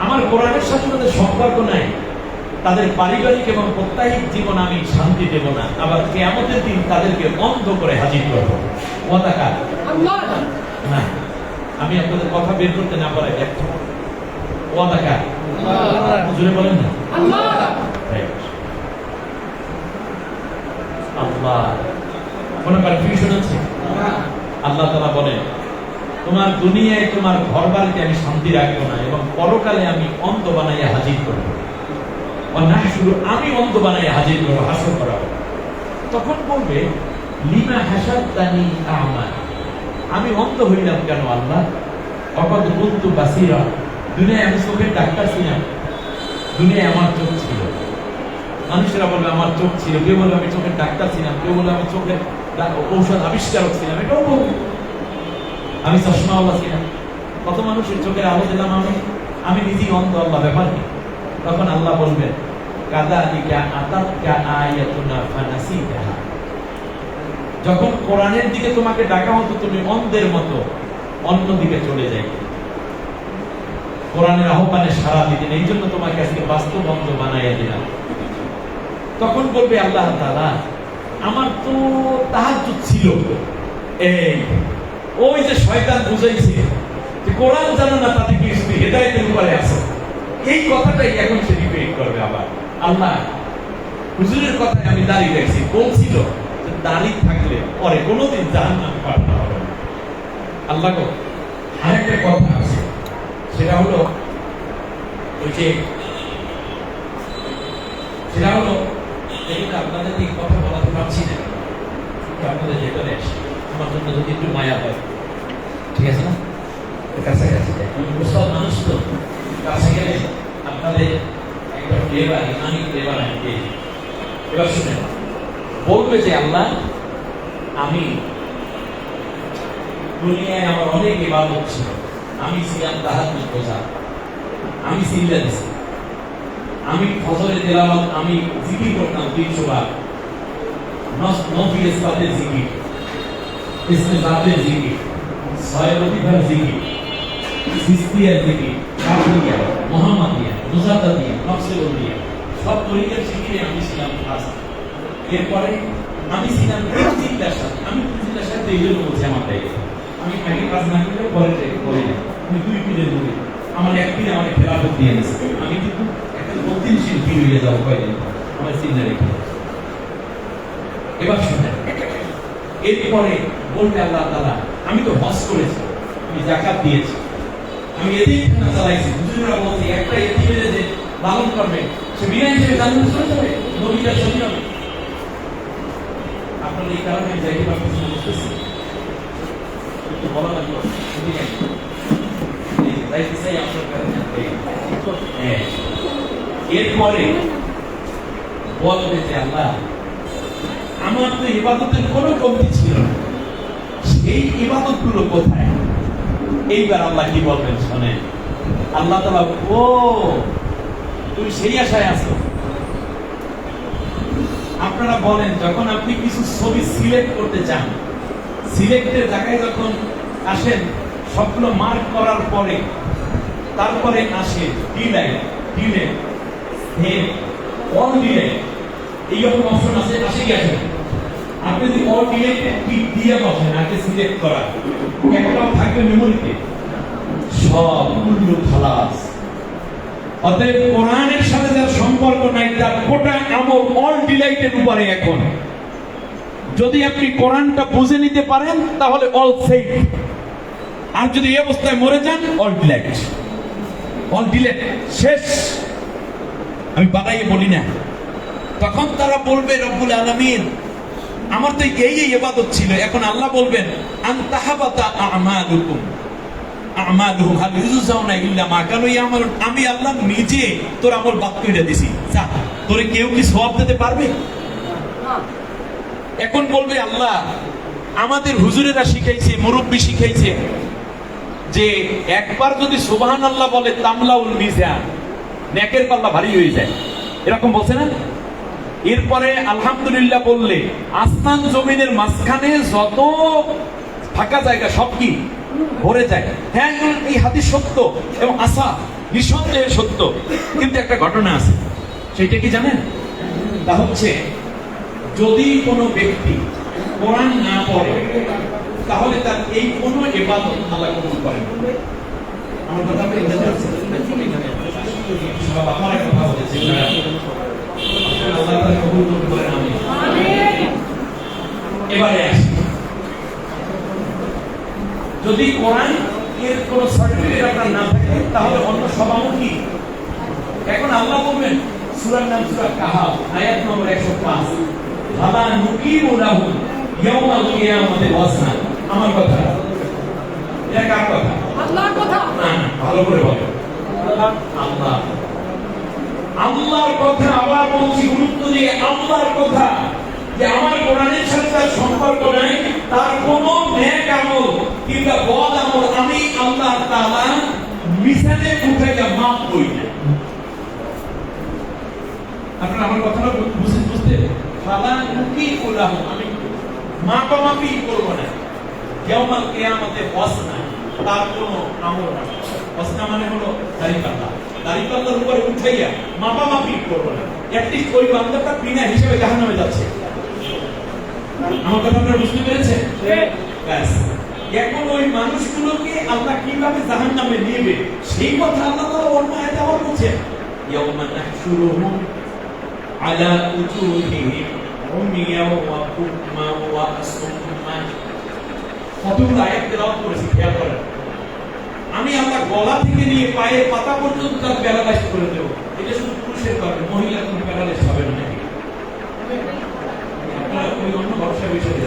আমার কোরআনের সাথে তাদের সম্পর্ক নাই, তাদের পারিবারিক এবং প্রত্যাহিক জীবন আমি শান্তি দেব না, আবার কিয়ামতের দিন তাদেরকে অন্ধ করে হাজির করব। ওয়াদাকা আল্লাহ না, আমি আপনাদের কথা বের করতে না পারি, দেখো ওয়াদাকা আল্লাহ, জোরে বলেন না আল্লাহ। আল্লাহ, কোন কনফিউশন আছে? আল্লাহ তাআলা বলেন তোমার দুনিয়ায় তোমার ঘরবাড়িতে আমি শান্তি রাখবো না, এবং পরকালে আমি অন্ধ বানাইয়া হাজির করব। আমি অন্ধ বানাইয়া হাজির করবো, হাসর করাবো। তখন বলবে লিমা হাসাদানি আ'মা, আমি অন্ধ হইলাম কেন আল্লাহ? অকদ কুনতু বাসীরা, দুনিয়ায় আমি চোখের ডাক্তার ছিলাম, দুনিয়ায় আমার চোখ ছিল। মানুষেরা বলবে আমার চোখ ছিল, কেউ বলবে আমি চোখের ডাক্তার ছিলাম, কেউ বলবে আমি চোখের ঔষধ আবিষ্কারক ছিলাম, এটাও বলবে আমি চশমাওয়ালা ছিলাম, কত মানুষের চোখের আলো দিলাম আমি নিজেই অন্ধ, আল্লাহ ব্যাপার কি? তখন আল্লাহ বলবেন কাযালিকা আতাতকা আয়াতুনা ফানাসিতাহা, যখন কোরআনের দিকে তোমাকে ডাকা হতো তুমি অন্ধের মতো অন্যদিকে চলে যাই, কোরআনের আহ্বানে সাড়া দিতে, এই জন্য তোমাকে আজকে বাস্তব অন্ধ বানাইয়া দিলাম। তখন বলবে আল্লাহ তাআলা আমার তো তাহাজ্জুদ ছিল, এই ওই যে শয়তান বুঝাইছে যে কোরআন জানো না তাতে কি তুমি হেদায়েতের উপরে আছো, এই কথাটাই এখন সে রিপিট করবে আবার। আল্লাহ হুজুরের কথায় আমি দাঁড়িয়ে রাখছি, বলছিল যে দাঁড়িয়ে থাকলে পরে কোনোদিন জাহান্নামে পাঠানো হবে না। আল্লাহ গো, আরেকটা কথা আছে, সেটা হলো ওই যে আপনাদের এই কথা বলাতে পারছি না, আপনাদের ভেতরে আসে আমার জন্য যদি একটু মায়া হয়, ঠিক আছে না? কাছাকাছি মুসলমান মানুষ তো কাছে গেলে আপনাদের একটা ফ্লেভার, ইমানি ফ্লেভার আমি পেয়ে। এবার শুনে বলবে যে আল্লাহ, আমি দুনিয়ায় আমার অনেক ইবাদত ছিল, আমি ছিলাম তাহাজ্জুদ রোজা, আমি সিজদা দিছি, আমি ফজরে তেলাওয়াত, আমি জিকির করতাম 300 বার, নফিল ইসলাতের জিকির, ইসতিগফারের জিকির, সয়বতিবার জিকির, সিস্তিয়ার জিকির, কাবুলিয়া, মুহাম্মাদিয়া, মুজাদ্দাদিয়া, নকশবন্দিয়া, সব তরিকার জিকিরে আমি ছিলাম ফার্স্ট। এরপরে আমি ছিলাম চিন্তার সাথে, আমি চিন্তার সাথে এই জন্য বলছি আমার দায়িত্ব, আমি আগে কাজ না করলে পরে করে না, আমি 2 পীরের মুড়ি, আমার এক পীর আমাকে খেলাফত দিয়ে গেছে, আমি কিন্তু একটা বর্ধিনশীল পীর হয়ে যাবো কয়েকদিন, আমার চিন্তা রেখে। এবার শুনেন, এরপরে বলতে আল্লাহ তাআলা, আমি তো হজ করেছি, আমি যাকাত দিয়েছি, আমি এতিমখানা চালাইছি, হুজুররা বলছে একটা এতিমের যে লালন করবে সে বিনা হিসেবে জান্নাতে চলে যাবে, নবীটা সহি হবে। আপনারা এই কারণে যাইতে পারতেছেন, বুঝতেছি একটু বলা লাগলো, বুঝি নাই যাইতে চাই আপনার কারণে। এরপরে বলবে যে আল্লাহ, আমার তো ইবাদতের কোনো কমতি ছিল না, সেই ইবাদত গুলো কোথায়? এইবার আল্লাহ কি বলবেন শোনেন। আল্লাহ তাআলা, ও তুমি সেই আশায় আছো। আপনারা বলেন, যখন আপনি কিছু ছবি সিলেক্ট করতে চান, সিলেক্টের জায়গায় যখন আসেন, সবগুলো মার্ক করার পরে তারপরে আসে delight, delete, head, all delete, এইরকম অপশন আছে, আসে কি আসে? আপনি যদি অল ডিলেটে টিক দিয়ে বসেন, আগে সিলেক্ট করা, একটাও থাকবে মেমোরিতে, সব কুল্লু খালাস। অতএব কোরআনের সাথে যার সম্পর্ক নাই, তার গোটা আমল অল ডিলাইটের উপরে। এখন যদি আপনি কোরআনটা বুঝে নিতে পারেন তাহলে অল সেফ, আর যদি এই অবস্থায় মরে যান অল ডিলাইট, অল ডিলেট শেষ। আমি বাড়াইয়ে বলি না। তখন তারা বলবে, রব্বুল আলামিন, আমার তো এই ইবাদত ছিল, এখন আল্লাহ বলবেন আনতাহাবাতা আমালুকুম আমালুহুম হাল ইউজাউনা ইল্লা মা কানু ইয়ামালুন, আমি আল্লাহ নিজে তোর আমল বাদ করে দিয়েছি, যা, তোরে কেউ কি সওয়াব দিতে পারবে? এখন বলবে আল্লাহ, আমাদের হুজুরেরা শিখাইছে, মুরব্বি শিখাইছে যে একবার যদি সুবহানাল্লাহ বলে তামলাউল মিজান, নেকের পাল্লা ভারী হয়ে যায়, এরকম বলছে না? এরপরে আলহামদুলিল্লাহ বললে আসমান জমিনের মাঝখানে যত ফাঁকা জায়গা সব কি ভরে যায়। হ্যাঁ, এই হাদিস সত্য এবং আসা নিঃসন্দেহে সত্য, কিন্তু একটা ঘটনা আছে, সেটা কি জানেন? তা হচ্ছে, যদি কোনো ব্যক্তি কোরআন না পড়ে তাহলে তার এই কোনো ইবাদত আল্লাহ কবুল করেন না। আমার কথা আপনি বুঝতে পারছেন? সব আমার কথা বলেছি, আল্লাহ তাআলা কবুল করেন, আমিন। এবারে আসি, যদি কোরআন এর কোন সার্টিফিকেট আপনার না থাকে তাহলে অন্য সবামুখী। এখন আল্লাহ বলবেন, সূরার নাম সূরা কাহাফ, আয়াত নম্বর 105, ফালা নুকিমু লাহু ইয়াওমাল কিয়ামাতি ওয়াজনা। আমার কথা, এটা কার কথা? আল্লাহর কথা। না, ভালো করে বলেন, আল্লাহ, আল্লাহর কথা। আবার বলছি, গুরুত্ব দিয়ে, আল্লাহর কথা, যে আমার কোরআনের সাথে তার সম্পর্ক নাই, তার কোন নেক আমল কিংবা বদ আমল আমি আল্লাহ তাআলা মিজানে উঠাইয়া মাপ করি না। আপনারা আমার কথাটা বুঝতে, ফালা নুকিমু লাহু, আমি মাপামাপি করব না, ইয়াউমাল কিয়ামাতে ওয়াজনা, তার কোন আমল না। ওয়াজনা মানে হলো দাড়িপাল্লা, দাড়িপাল্লার উপরে উঠাইয়া মাপামাপি করব না। অ্যাটলিস্ট ওই বান্দাটা বিনা হিসেবে জাহান্নামে যাচ্ছে। আমার কথা আপনারা বুঝতে পেরেছেন? ব্যাস, এখন ওই মানুষগুলোকে আল্লাহ কিভাবে জাহান্নামে নেবে সেই কথা আল্লাহ তাআলা অন্য আয়াতে আবার বলছেন ইয়াউমা নাহশুরুহুম আলা উজুহিহিম উমিয়া ওয়া বুকমা ওয়া সুম্মা। কতগুলো আয়াত তেলাওয়াত করেছি, খেয়াল করেন। আমি আল্লাহ গলা থেকে নিয়ে পায়ের পাতা পর্যন্ত তার প্যারালাইজ করে দেব। এটা শুধু পুরুষের কারণে, মহিলা কোনো প্যারালাইজ হবে না। আপনারা ওই অন্য ভরসা বিষয়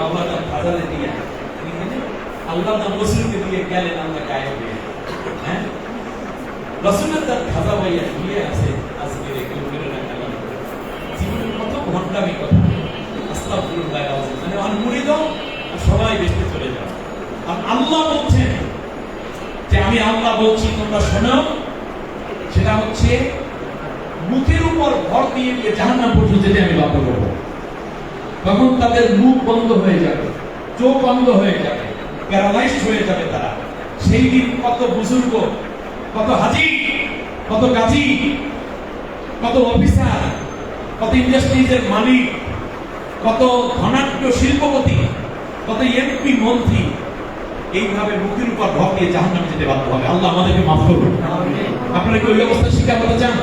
আল্লাহ তার ফাজালে দিয়ে আল্লাহ তার রসুলকে দিয়ে গেলেন আল্লাহ গায়ে দিয়ে। হ্যাঁ, রসুলের তার খাজা ভাইয়া দিয়ে আছে আজকে রেখে ফিরে রাখা জীবনের কত ঘন্টামি কথা। আস্তাগফিরুল্লাহ আলাইহি মানে অনমুড়ি দাও আর সবাই বেঁচে চলে যাও। আর আল্লাহ বলছেন যে আমি আল্লাহ বলছি তোমরা শোনো, সেটা হচ্ছে মুখের উপর ভর দিয়ে দিয়ে জাহান্নাম পর্যন্ত যেতে আমি বাধ্য করবো। তখন তাদের মুখ বন্ধ হয়ে যাবে, চোখ বন্ধ হয়ে যাবে, প্যারালাইজড হয়ে যাবে তারা। সেই দিন কত বুজুর্গ, কত হাজি, কত গাজী, কত অফিসার, কত ইন্ডাস্ট্রিজের মালিক, কত ধনাঢ্য শিল্পপতি, কত এমপি মন্ত্রী এইভাবে মুখের উপর ভর দিয়ে জাহান্নামে যেতে বাধ্য হবে। আল্লাহ আমাদেরকে মাফ করুন। আপনারা কি ওই অবস্থা শিকার করতে চান?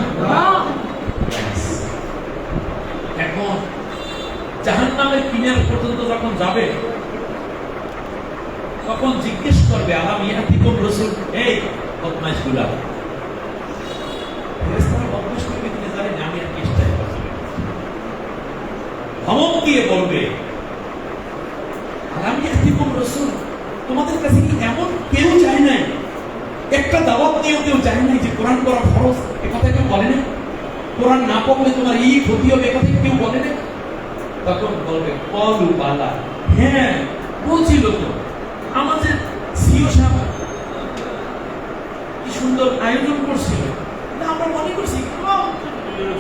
এখন জাহান্নামের কিনার পর্যন্ত যখন যাবে তখন জিজ্ঞেস করবে আলাম ইয়াতিকুম রাসূল, এই বদমাইশগুলা, ফেরেশতারা বদমাইশ করবে কিনা জানেন আমি আর চেষ্টা করছি। ধমক দিয়ে বলবে আলাম ইয়াতিকুম রাসূল, তোমাদের কাছে কি এমন কেউ যায় নাই, একটা দাওয়াত দিয়েও কেউ যায় নাই যে কোরআন পড়া ফরজ, এ কথা কেউ বলে না? কোরআন না পড়লে তোমার এই ক্ষতি হবে, এ কথা কেউ বলে না? তখন বলবে কলু বালা, হ্যাঁ বলছিল তো, আমাদের সিও সাহেব কি সুন্দর আয়োজন করছিল, না আমরা মনে করছি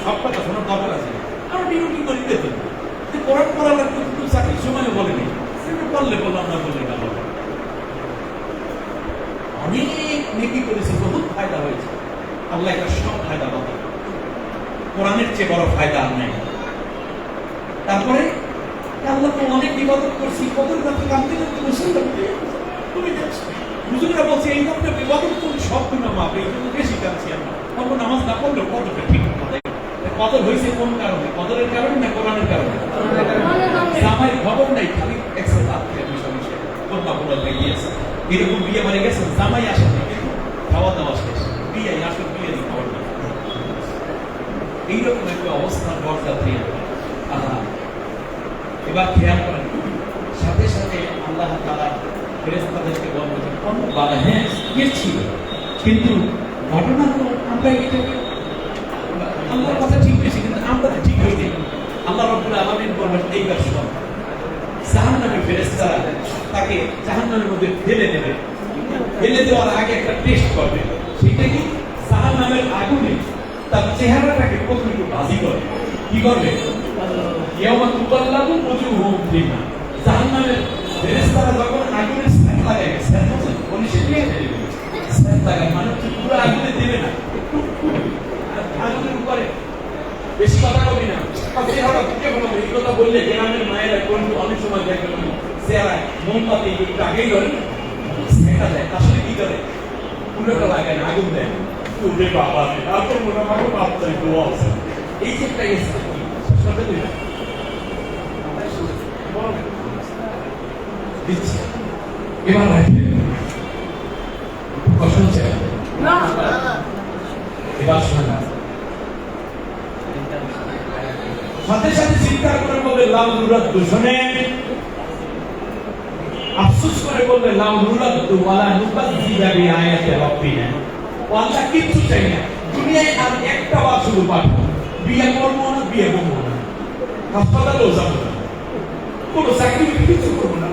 সব কথা শোনার দরকার আছে, আমরা ডিউটি করি বেতন কোরআন পড়া লাগবে, কিন্তু চাকরির সময় বলেনি, সেটা বললে বললাম না বললে না বললাম। অনেক নেকি করেছে, বহুত ফায়দা হয়েছে। আল্লাহ একটা সব ফায়দা পাবে, কোরআনের চেয়ে বড় ফায়দা আর নাই। তারপরে আল্লাহ তো অনেক ইবাদত করছি, কত রাতে কাঁদতে কাঁদতে বসে থাকতে তুমি দেখছো হুজুররা বলছে এই রকম ইবাদত করলে সব গুনাহ মাফ, এই জন্য বেশি কাঁদছি আমরা। অন্য নামাজ না পড়লেও কতটা ঠিক কদর হয়েছে কোন কারণে? কদরের কারণে না কোরআনের কারণে? জামাই খবর নাই, খালি একসাথে হাত দিয়ে বিষয় বিষয় কোনটা বলা গিয়েছে। এরকম বিয়ে মানে গেছে জামাই আসে না, কিন্তু খাওয়া দাওয়া শেষ, বিয়ে আসলে বিয়ে দিতে খবর না। এইরকম একটা অবস্থান বরযাত্রী। এবার খেয়াল করেন, সাথে সাথে আল্লাহ তাআলা ফেরেশতাদেরকে বলবেন কোন বালা, হ্যাঁ কে ছিল, কিন্তু ঘটনা তো আমরা এটাকে আল্লাহর কথা ঠিক হয়েছে, কিন্তু আমরা ঠিক হইনি। আল্লাহ রাব্বুল আলামিন বলবেন এইবার শোন, জাহান্নামের ফেরেশতারা তাকে জাহান্নামের মধ্যে ফেলে দেবে। ফেলে দেওয়ার আগে একটা টেস্ট করবে, সেটা কি জাহান্নামের আগুনে তার চেহারাটাকে প্রথমে একটু ভাজি করবে। কি করবে? ইয়াওমা তুকাল্লাবু ওজুহুহুম ফিন্নার, জাহান্নামের ফেরেশতারা যখন আগুনে সেক লাগায়, সেক বলছেন পলিশে দিয়ে দেবে, সেক লাগায় মানে পুরো আগুনে দেবে না, আগুনের উপরে বেশি কথা কবি না, চেহারা বুকে বলবে। এই কথা বললে গ্রামের মায়েরা কোন অনেক সময় দেখবেন চেহারা মোমবাতি একটু আগেই ধরে সেটা দেয়, আসলে কি করে পুরোটা লাগায় না, আগুন দেয়। ওরে বাবা, তারপর মনে হয় বাচ্চাই তো আছে। এই যে একটা সাথে দুই দিচ্ছি। এবার প্রশ্ন চাই, এবার শোনা সাথে সাথে চিন্তা করে বলবে লাউ নুরাদ্দু, শোনেন আফসোস করে বলবে লাউ নুরাদ্দু ওয়ালা নুকাজ্জিবা বিআয়াতি রাব্বিনা। আল্লাহ কিচ্ছু চাই না, দুনিয়ায় আর একটা বার শুধু পাঠো, বিয়ে করবো না, বিয়ে করবো না, হাসপাতালেও যাবো না, কোনো চাকরি কিছু করবো না,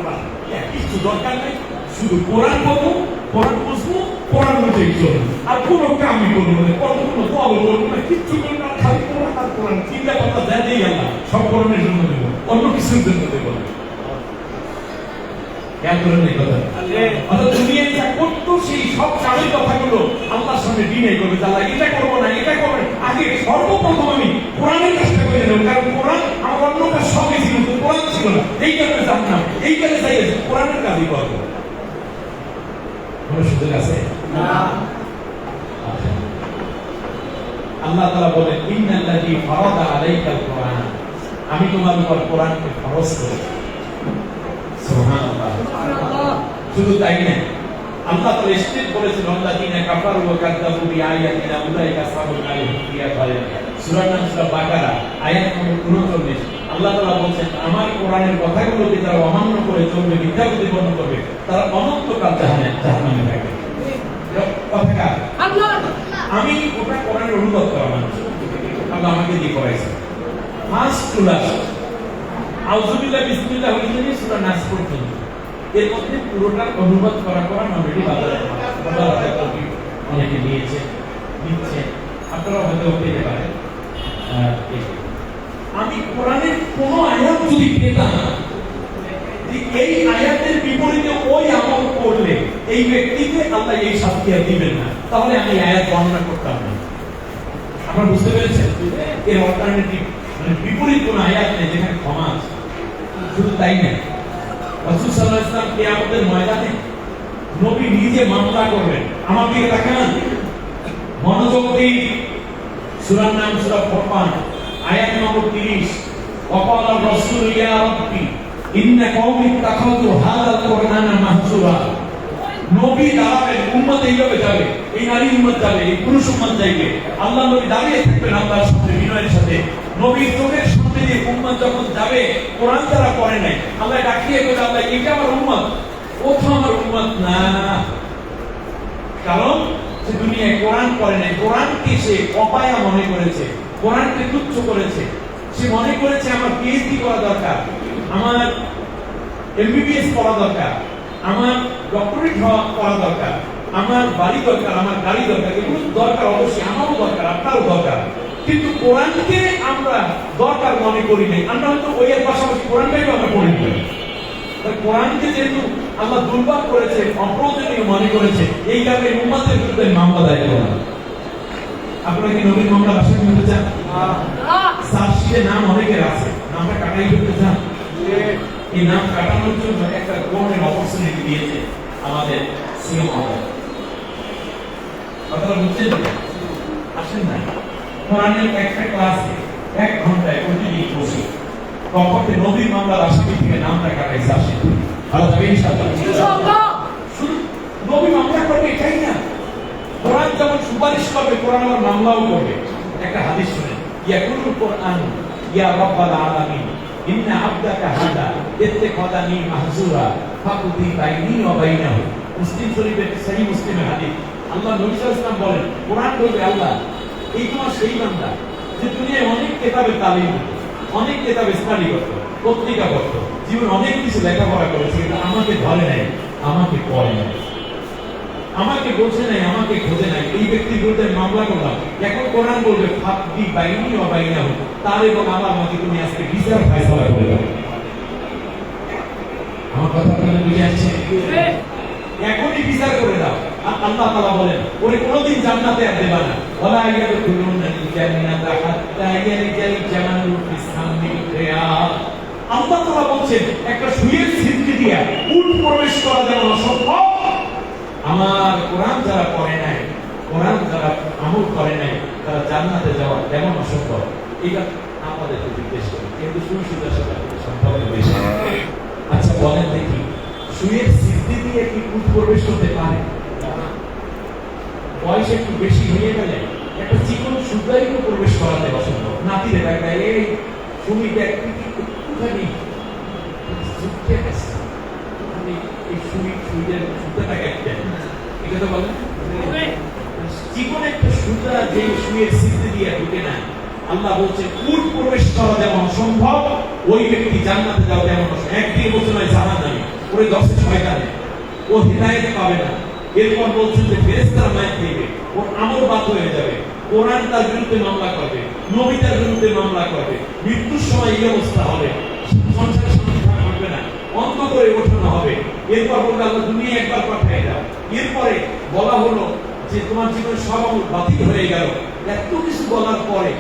কিছু দরকার নেই, শুধু কোরআন পড়বো, কোরআন বুঝবো, কোরআন অনুযায়ী চলবো, আর কোনো কামই করবো না, কোনো ফল করবো না, কিচ্ছু করবো না, খালি কোরআন আর কোরআন। চিন্তা কথা দেয় নেই আল্লাহ, সব কোরআনের জন্য দেবো, অন্য কিছুর জন্য দেবো না। খেয়াল করেন এই কথা। অর্থাৎ দুনিয়ায় যা করতো সেই সব কাজের কথাগুলো আল্লাহর সামনে বিনয় করবে, আল্লাহ এটা করবো না, এটা করবেন, আগে সর্বপ্রথম আমি কোরআনের কাজটা করে নেব, কারণ কোরআন আমার অন্য কাজ সবই ছিল, কোরআন ছিল ছিল না, এই কারণে জানলাম, এই কারণে চাই কোরআনের কাজই করবো। কোনো সুযোগ আছে? আল্লাহ তাআলা বলেন ইন্নাল্লাযী ফারাদা আলাইকাল কোরআন, আমি তোমার উপর কোরআনকে ফরজ করেছি। সুবহানাল্লাহ। শুধু তাই না, আল্লাহ তাআলা স্টেট বলেছেন আল্লাযীনা কাফারু ওয়া কাযযাবু বিআয়াতিনা উলাইকা আসহাবুল নার ফিহা খালিদুন। সূরা নাম সূরা বাকারা আয়াত নম্বর 39। আল্লাহ তাআলা বলেন আমার কোরআনের কথাগুলোকে যারা অমান্য করে চলবে, মিথ্যা প্রতিপন্ন করবে, তারা অনন্তকাল জাহান্নামে থাকবে। কথা আল্লাহ, আমি ওটা কোরআনের অনুবাদ করা মানুষ, আল্লাহ আমাকে দিয়ে করাইছে। ফার্স্ট টু লাস্ট আউযুবিল্লাহ বিসমিল্লাহ হইতে সূরা নাস পর্যন্ত, এর মধ্যে পুরোটার অনুবাদ করা অলরেডি বাজারে অনেকে নিয়েছে, নিচ্ছে, আপনারা হয়তো পেতে পারেন। আমি কোরআনের কোন আয়াত যদি পেতাম যে এই আয়াতের বিপরীতে ওই আমল করলে এই ব্যক্তিকে আল্লাহ এই শাস্তি দিবেন না, তাহলে আমি আয়াত বর্ণনা করতাম না। আপনারা বুঝতে পেরেছেন? এর অল্টারনেটিভ মানে বিপরীত কোন আয়াত নেই যেখানে ক্ষমা আছে। শুধু তাই না, রাসূল সাল্লাল্লাহু আলাইহি ওয়াসাল্লাম কিয়ামতের ময়দানে নবী নিজে মামলা করবেন। আমার দিকে তাকান, মনোযোগ দিন। সূরার নাম সূরা ফুরকান, আয়াত নম্বর 30। ওয়াকালা রাসূল ইয়া রাব্বি ইন্না কওমি ইত্তাখাযু হাযাল কুরআনা মাহজুরা। নবী দাঁড়াবেন, উম্মত এইভাবে যাবে, এই নারী উম্মত যাবে, এই পুরুষ উম্মত যাবে, আল্লাহ নবী দাঁড়িয়ে থাকবেন আল্লাহর সামনে বিনয়ের সাথে। নবীর চোখের সামনে দিয়ে উম্মত যখন যাবে, কোরআন তারা পড়ে নাই, আল্লাহ ডাকিয়ে বলে আল্লাহ এটা আমার উম্মত, ও তো আমার উম্মত না। কারণ সে দুনিয়ায় কোরআন পড়ে নাই, কোরআনকে সে অপায়া মনে করেছে, কোরআনকে তুচ্ছ করেছে। সে মনে করেছে আমার পিএইচডি করা দরকার, আমার এমবিবিএস পড়া দরকার, আমার ডক্টরেট করা দরকার, আমার বাড়ি দরকার, আমার গাড়ি দরকার, এগুলো দরকার, অবশ্যই আমারও দরকার, আপনারও দরকার। কিন্তু কোরআনকে আমরা দরকার মনে করি নাই, আমরা হয়তো ওই এর পাশাপাশি কোরআনটাকে আমরা পড়ে নিই। কোরআনকে যেহেতু আল্লাহ দুর্বল করেছে, অপ্রয়োজনীয় মনে করেছে, এই কারণে উম্মতের বিরুদ্ধে মামলা দায়ের করা। আপনারা কি নবীর মামলা বাসায় করতে চান? সার্চিতে নাম অনেকের আছে, নামটা কাটাই করতে চান? এই নাম কাটানোর জন্য একটা কোরআনের অপরচুনিটি দিয়েছে আমাদের সিএম মহোদয়। কথাটা বুঝছেন? আসেন না, কোরআনের একটা ক্লাসে 1 ঘন্টায় প্রতিদিন বসে কখনো নবীর মামলার আসামি থেকে নামটা কাটাইছে। আসেন, ভালো যাবে ইনশাআল্লাহ। শুধু নবী মামলা করবে এটাই না, কোরআন যেমন সুপারিশ করবে, কোরআন আবার মামলাও করবে। একটা হাদিস শুনেন, ইয়াকুলুল কোরআন ইয়া রাব্বাল আলামিন ইন্না আবদাকা হাদা ইত্তাখাদানি মাহজুরা ফাকুদি বাইনি ওয়া বাইনাহু। মুসলিম শরীফের সহিহ মুসলিমের হাদিস। আল্লাহ নবী সাল্লাল্লাহু আলাইহি ওয়াসাল্লাম বলেন, কোরআন বলবে আল্লাহ এই তোমার সেই বান্দা যে দুনিয়ায় অনেক কিতাবে তালিম, অনেক কিতাবে স্টাডি করত, পত্রিকা পড়ত, জীবন অনেক কিছু লেখাপড়া করেছে, কিন্তু আমাকে ধরে নাই, আমাকে পড়ে নাই, আমাকে বোঝে নাই, আমাকে খোঁজে নাই। এই ব্যক্তির বিরুদ্ধে মামলা করলাম। এখন কোরআন বলবে ফাকদি বাইনি ওয়া বাইনাহু, তার এবং আমার মাঝে তুমি আজকে বিচার ফয়সালা করে দাও। আমার কথা আপনাদের বুঝে আসছে? এখনই বিচার করে দাও। আর আল্লাহ তাআলা বলেন ওরে কোনোদিন জান্নাতে আর দেবা না। ওয়ালা ইয়াদখুলুনাল জান্নাতা হাত্তা ইয়ালিজাল জামালু ফিস সামিল খিয়াত। আল্লাহ তাআলা বলেন একটা সুইয়ের ছিদ্র দিয়া উট প্রবেশ করা যেমন অসম্ভব, আমার কোরআন যারা পড়ে নাই, কোরআন যারা আমল করে নাই, তারা জান্নাতে যাওয়া যেমন অসম্ভব। এটা আমাদের জিজ্ঞেস করি, কিন্তু সুবিধার সাথে সম্ভব বেশি। আচ্ছা বলেন দেখি, সুইয়ের ছিদ্র দিয়ে কি উট প্রবেশ করতে পারে? বয়স একটু বেশি হয়ে গেলে একটা চিকন সুতাইও প্রবেশ করাতে অসম্ভব। নাতিরে দেখা এই সুমিটা একটুখানি ঝুঁকে গেছে, এই সুইয়ের সুতাটা একটা এটা তো বলেন চিকন একটা সুতা যে সুইয়ের ছিদ্র দিয়ে ঢুকে না। আল্লাহ বলছে উট প্রবেশ করা যেমন অসম্ভব, ওই ব্যক্তি জান্নাতে যাওয়া যেমন অসম্ভব। একদিকে বলছে নয় জাহান্নামে, ওরে 10 শয়তানে, ও হিদায়াত পাবে না। এরপর বলছেন যে ফেরেশতারা মায়ের দিবে, ওর আমল বাদ হয়ে যাবে, কোরআন তার বিরুদ্ধে মামলা করবে, নবী তার বিরুদ্ধে মামলা করবে, মৃত্যুর সময় এই অবস্থা হবে, সংসারে শান্তি থাকবে না, অন্ধ করে ওঠানো হবে। এরপর বলবে আল্লাহ দুনিয়া একবার পাঠিয়ে দাও। এরপরে বলা হলো যে তোমার জীবনের সব আমল বাতিল হয়ে গেল। এত কিছু বলার পরে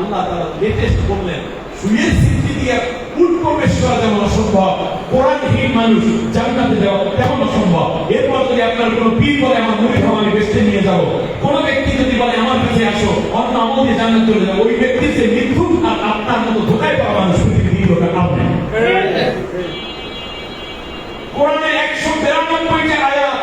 আল্লাহ তাআলা লেটেস্ট বললেন সুইয়ের ছিদ্র দিয়ে উট প্রবেশ করা যেমন অসম্ভব, কোরআনহীন মানুষ জান্নাতে যাওয়া তেমন অসম্ভব। এরপর যদি আপনার কোনো পীর বলে আমার মুরিদ হও আমি বেস্টে নিয়ে যাব, কোন ব্যক্তি যদি বলে আমার কাছে আসো অন্য আমল দিয়ে জান্নাত চলে যাবো, ওই ব্যক্তি যে মিথ্যুক আর আপনার মতো ধোকায় পাওয়া মানুষ পৃথিবীর দ্বিতীয়টা কাম নেই। কোরআনের 192টা আয়াত,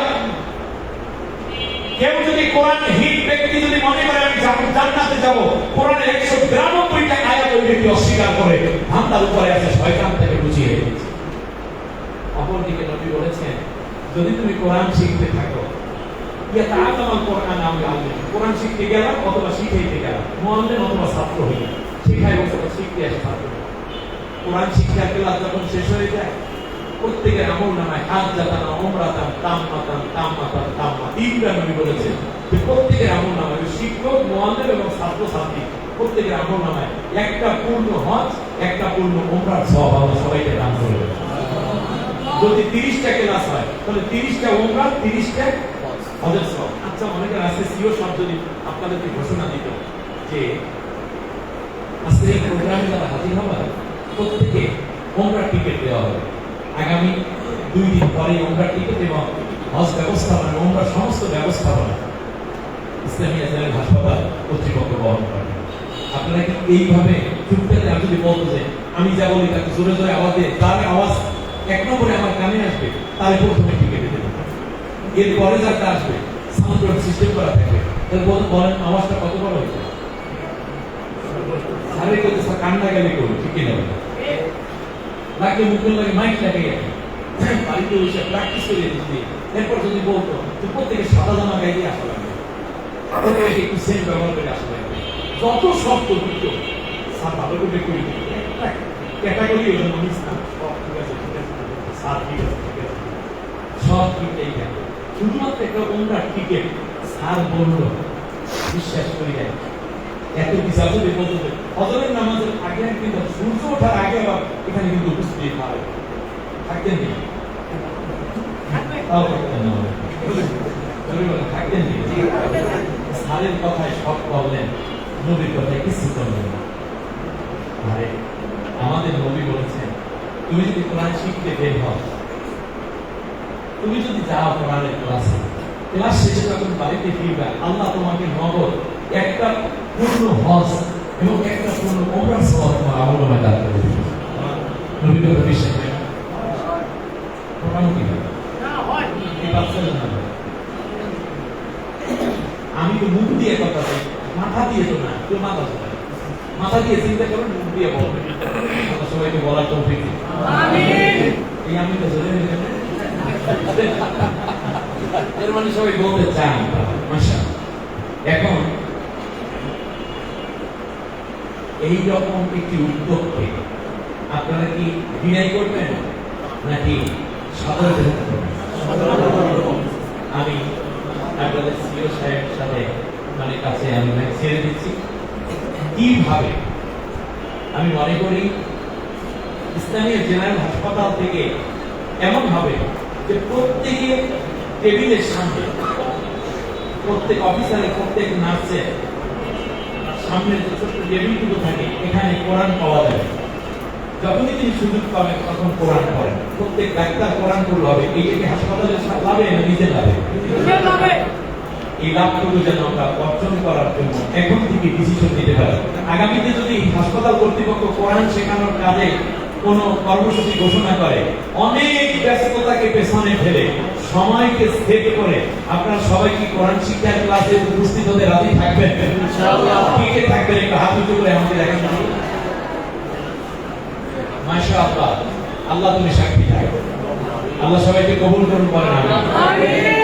কেউ যদি কোরআনহীন ব্যক্তি যদি মনে করে আমি জান্নাতে যাব, কোরআনের 192টা আয়াত ওই ব্যক্তি অস্বীকার করে, ধান্দার উপরে আছে শয়তান থেকে বুঝিয়ে দিয়েছে। অপরদিকে নবী বলেছেন যদি তুমি কোরআন শিখতে থাকো, কোরআন শিখতে গেলাম অথবা শিখাইতে গেলাম, মুআল্লিম অথবা ছাত্র হইয়া শিখাই অথবা শিখতে আসে ছাত্র, কোরআন শিক্ষা ক্লাস যখন শেষ হয়ে যায় প্রত্যেকের আমল নামায় হাজ্জাতান উমরাতান তাম্মাতান তাম্মাতান তাম্মা, তিনটা নবী বলেছেন যে প্রত্যেকের আমল নামায় শিক্ষক, মুআল্লিম এবং ছাত্র ছাত্রী প্রত্যেকের আমল নামায় একটা পূর্ণ হজ, একটা পূর্ণ উমরার সওয়াব আল্লাহ সবাইকে দান করবে। যদি 30টা ক্লাস হয় তাহলে 30টা উমরা, 30টা হজের সওয়াব। আচ্ছা, অনেকের আছে সিও সব যদি আপনাদেরকে ঘোষণা দিত যে আজকে এই প্রোগ্রামে যারা হাজির হবে প্রত্যেকে উমরার টিকিট দেওয়া হবে, আগামী 2 দিন পরে উমরার টিকিট এবং হজ ব্যবস্থাপনা, উমরার সমস্ত ব্যবস্থাপনা ইসলামিয়া জেনারেল হাসপাতাল কর্তৃপক্ষ বহন করে। আপনারা কি এইভাবে চুপচাপ আমি যদি বলতো যে আমি যা বলি তাকে জোরে জোরে আওয়াজে, তার আওয়াজ 1 নম্বরে আমার কানে আসবে, তাহলে প্রথমে টিকিট দেবেন, এরপরে যাতে আসবে সাউন্ড সিস্টেম করা থাকবে, তাহলে বলেন আওয়াজটা কত বড় হয়েছে? সারে করতে কান্না গেলে করুন, ঠিক না? লাগে মুখে লাগে মাইক লাগে, বাড়িতে বসে প্র্যাকটিস করে দিচ্ছি। এরপর যদি বলতো তো প্রত্যেকে সাদা জামা গায়ে দিয়ে আসা লাগবে, প্রত্যেকে একটু সেন্ট ব্যবহার করে আসা লাগবে, যত শব্দ দিত স্যার ভালো করে করে দিত, একটা ক্যাটাগরি ওই জন্য ইসলাম সব ঠিক আছে, ঠিক আছে স্যার ঠিক আছে, ঠিক আছে সব ঠিক এই থাকে, শুধুমাত্র একটা উমরার টিকিট স্যার বললো বিশ্বাস করি যায় এত বিচার যদি বলতে হজরের নামাজের আগে কিন্তু সূর্য ওঠার আগে আবার এখানে কিন্তু উপস্থিত হয় থাকতেন না, থাকতেন স্যারের কথায় সব করলেন, নবীর কথায় কিছু করলেন না। আরে আমাদের নবী বলেছেন তুমি যদি কোরআন শিখতে বের হও, তুমি যদি যাও কোরআনের ক্লাসে, ক্লাস শেষে যখন বাড়িতে ফিরবে আল্লাহ তোমাকে নগদ একটা পূর্ণ হজ এবং একটা পূর্ণ উমরার সওয়াব তোমার আমলনামায় দান করে দিবেন। নবীর কথা বিশ্বাস করেন? মোটামুটি না হয় এই বাচ্চাদের না, আমি তো মুখ দিয়ে কথা বলি, মাথা দিয়ে তো না, কেউ মাথা চলে, মাথা দিয়ে চিন্তা করুন, মুখ দিয়ে বলবেন, সবাইকে বলার তৌফিক দিন। আমিন। এই আমি তো জেনে নিলাম, এর মানে সবাই বলতে চান মাশাআল্লাহ। এখন এই রকম একটি উদ্যোগকে আপনারা কি বিনয় করবেন নাকি সাদরে গ্রহণ করবেন? আমি আপনাদের সিও সাহেবের সাথে মানে কাছে আমি ছেড়ে দিচ্ছি কিভাবে আমি মনে করি ইসলামিয়া জেনারেল হাসপাতাল থেকে এমন ভাবে যে প্রত্যেকের টেবিলের সামনে, প্রত্যেক অফিসারের, প্রত্যেক নার্সের সামনে যে ছোট্ট টেবিলগুলো থাকে এখানে কোরআন পাওয়া যাবে। যখনই তিনি সুযোগ পাবেন তখন কোরআন পড়েন, প্রত্যেক ডাক্তার কোরআন পড়লে হবে। এইটাকে হাসপাতালের লাভে না নিজের লাভে? এই লাভটুকু যেন আমরা অর্জন করার জন্য এখন থেকে ডিসিশন নিতে পারি। আগামীতে যদি হাসপাতাল কর্তৃপক্ষ কোরআন শেখানোর কাজে কোনো কর্মসূচি ঘোষণা করে, অনেক ব্যস্ততাকে পেছনে ফেলে সময়কে সেভ করে আপনারা সবাই কি কোরআন শিক্ষার ক্লাসে উপস্থিত হতে রাজি থাকবেন? ইনশাআল্লাহ। কে থাকবেন একটু হাত উঁচু করে আমাকে দেখেন। মাশাআল্লাহ, আল্লাহ তুমি সাক্ষী থাকো। আল্লাহ সবাইকে কবুল করুন বলেন আমিন।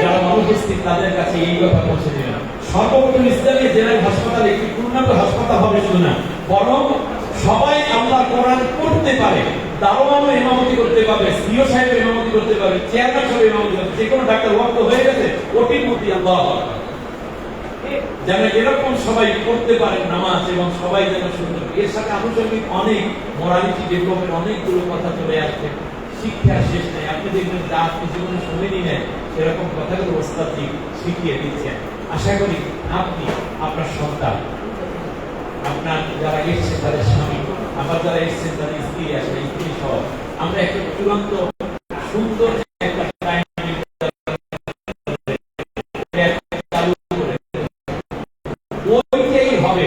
যারা অনুপস্থিত তাদের কাছে এই কথা পৌঁছে দিবেন। সর্বপ্রথম ইসলামিয়া জেনারেল হাসপাতাল একটি পূর্ণাঙ্গ হাসপাতাল হবে শুধু না, বরং সবাই আল্লাহ কোরআন পড়তে পারে, দারোয়ানও ইমামতি করতে পারবে, সিও সাহেব ইমামতি করতে পারবে, চেয়ারম্যান সাহেব ইমামতি করতে পারবে, যে কোনো ডাক্তার ওয়াক্ত হয়ে গেছে ওটির মধ্যে আল্লাহ যেন এরকম সবাই করতে পারে নামাজ এবং সবাই যেন সুন্দর। এর সাথে আনুষঙ্গিক অনেক মোরালিটি ডেভেলপের অনেকগুলো কথা চলে আসছে, শিক্ষার শেষ নেই। আপনি দেখবেন যা আপনি জীবনে শুনেনি নেন সেরকম কথাগুলো ওস্তাদ শিখিয়ে দিচ্ছেন। আশা করি আপনি, আপনার সন্তান, আপনার যারা এসছে তাদের স্বামী, আবার যারা এসেছেন তাদের স্ত্রী আসবে, স্ত্রী সহ আমরা একটা চূড়ান্ত সুন্দর একটা টাইম চালু করে ওইটাই হবে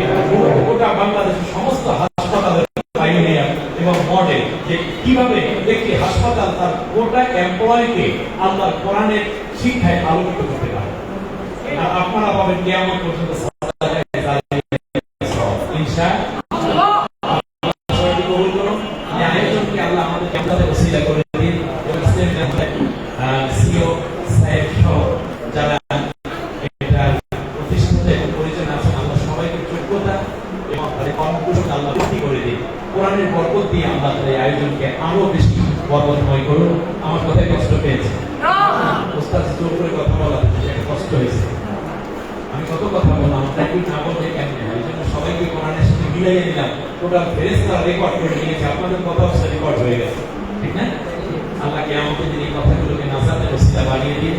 গোটা বাংলাদেশের সমস্ত হাসপাতালের পাইনিয়ার এবং মডেল, যে কিভাবে একটি হাসপাতাল তার গোটা এমপ্লয়কে আল্লাহর কোরআনের শিক্ষায় আলোকিত করতে পারে। আর আপনারা পাবেন কিয়ামত পর্যন্ত ইনশাআল্লাহ। সবাই কবুল করুন। এই আয়োজনকে আল্লাহ আমাদের জান্নাতে ওসিলা করে দিন এবং সিও সাহেব সহ যারা এটা প্রতিষ্ঠাতে পরিচালনা আছেন, আল্লাহ সবাইকে যোগ্যতা এবং তাদের কর্মকুশলতা আল্লাহ বৃদ্ধি করে দিন। কোরআনের বরকত দিয়ে আল্লাহ এই আয়োজনকে আরো বেশি বরকতময় করুন। আমার কথায় কষ্ট পেয়েছে, ওস্তাদ জোর করে কথা বলা কষ্ট হয়েছে। আমি কত কথা বললাম, আপনাকে না বলতে কেমন হয়, এই জন্য সবাইকে কোরআনের সাথে মিলাইয়ে দিলাম। টোটাল ফেরেশতা রেকর্ড করে নিয়েছে, আপনাদের কথাও সাথে রেকর্ড হয়ে গেছে, ঠিক না? আল্লাহকে আমাদের এই কথাগুলোকে নাজাতের ওসিলা বানিয়ে দিন।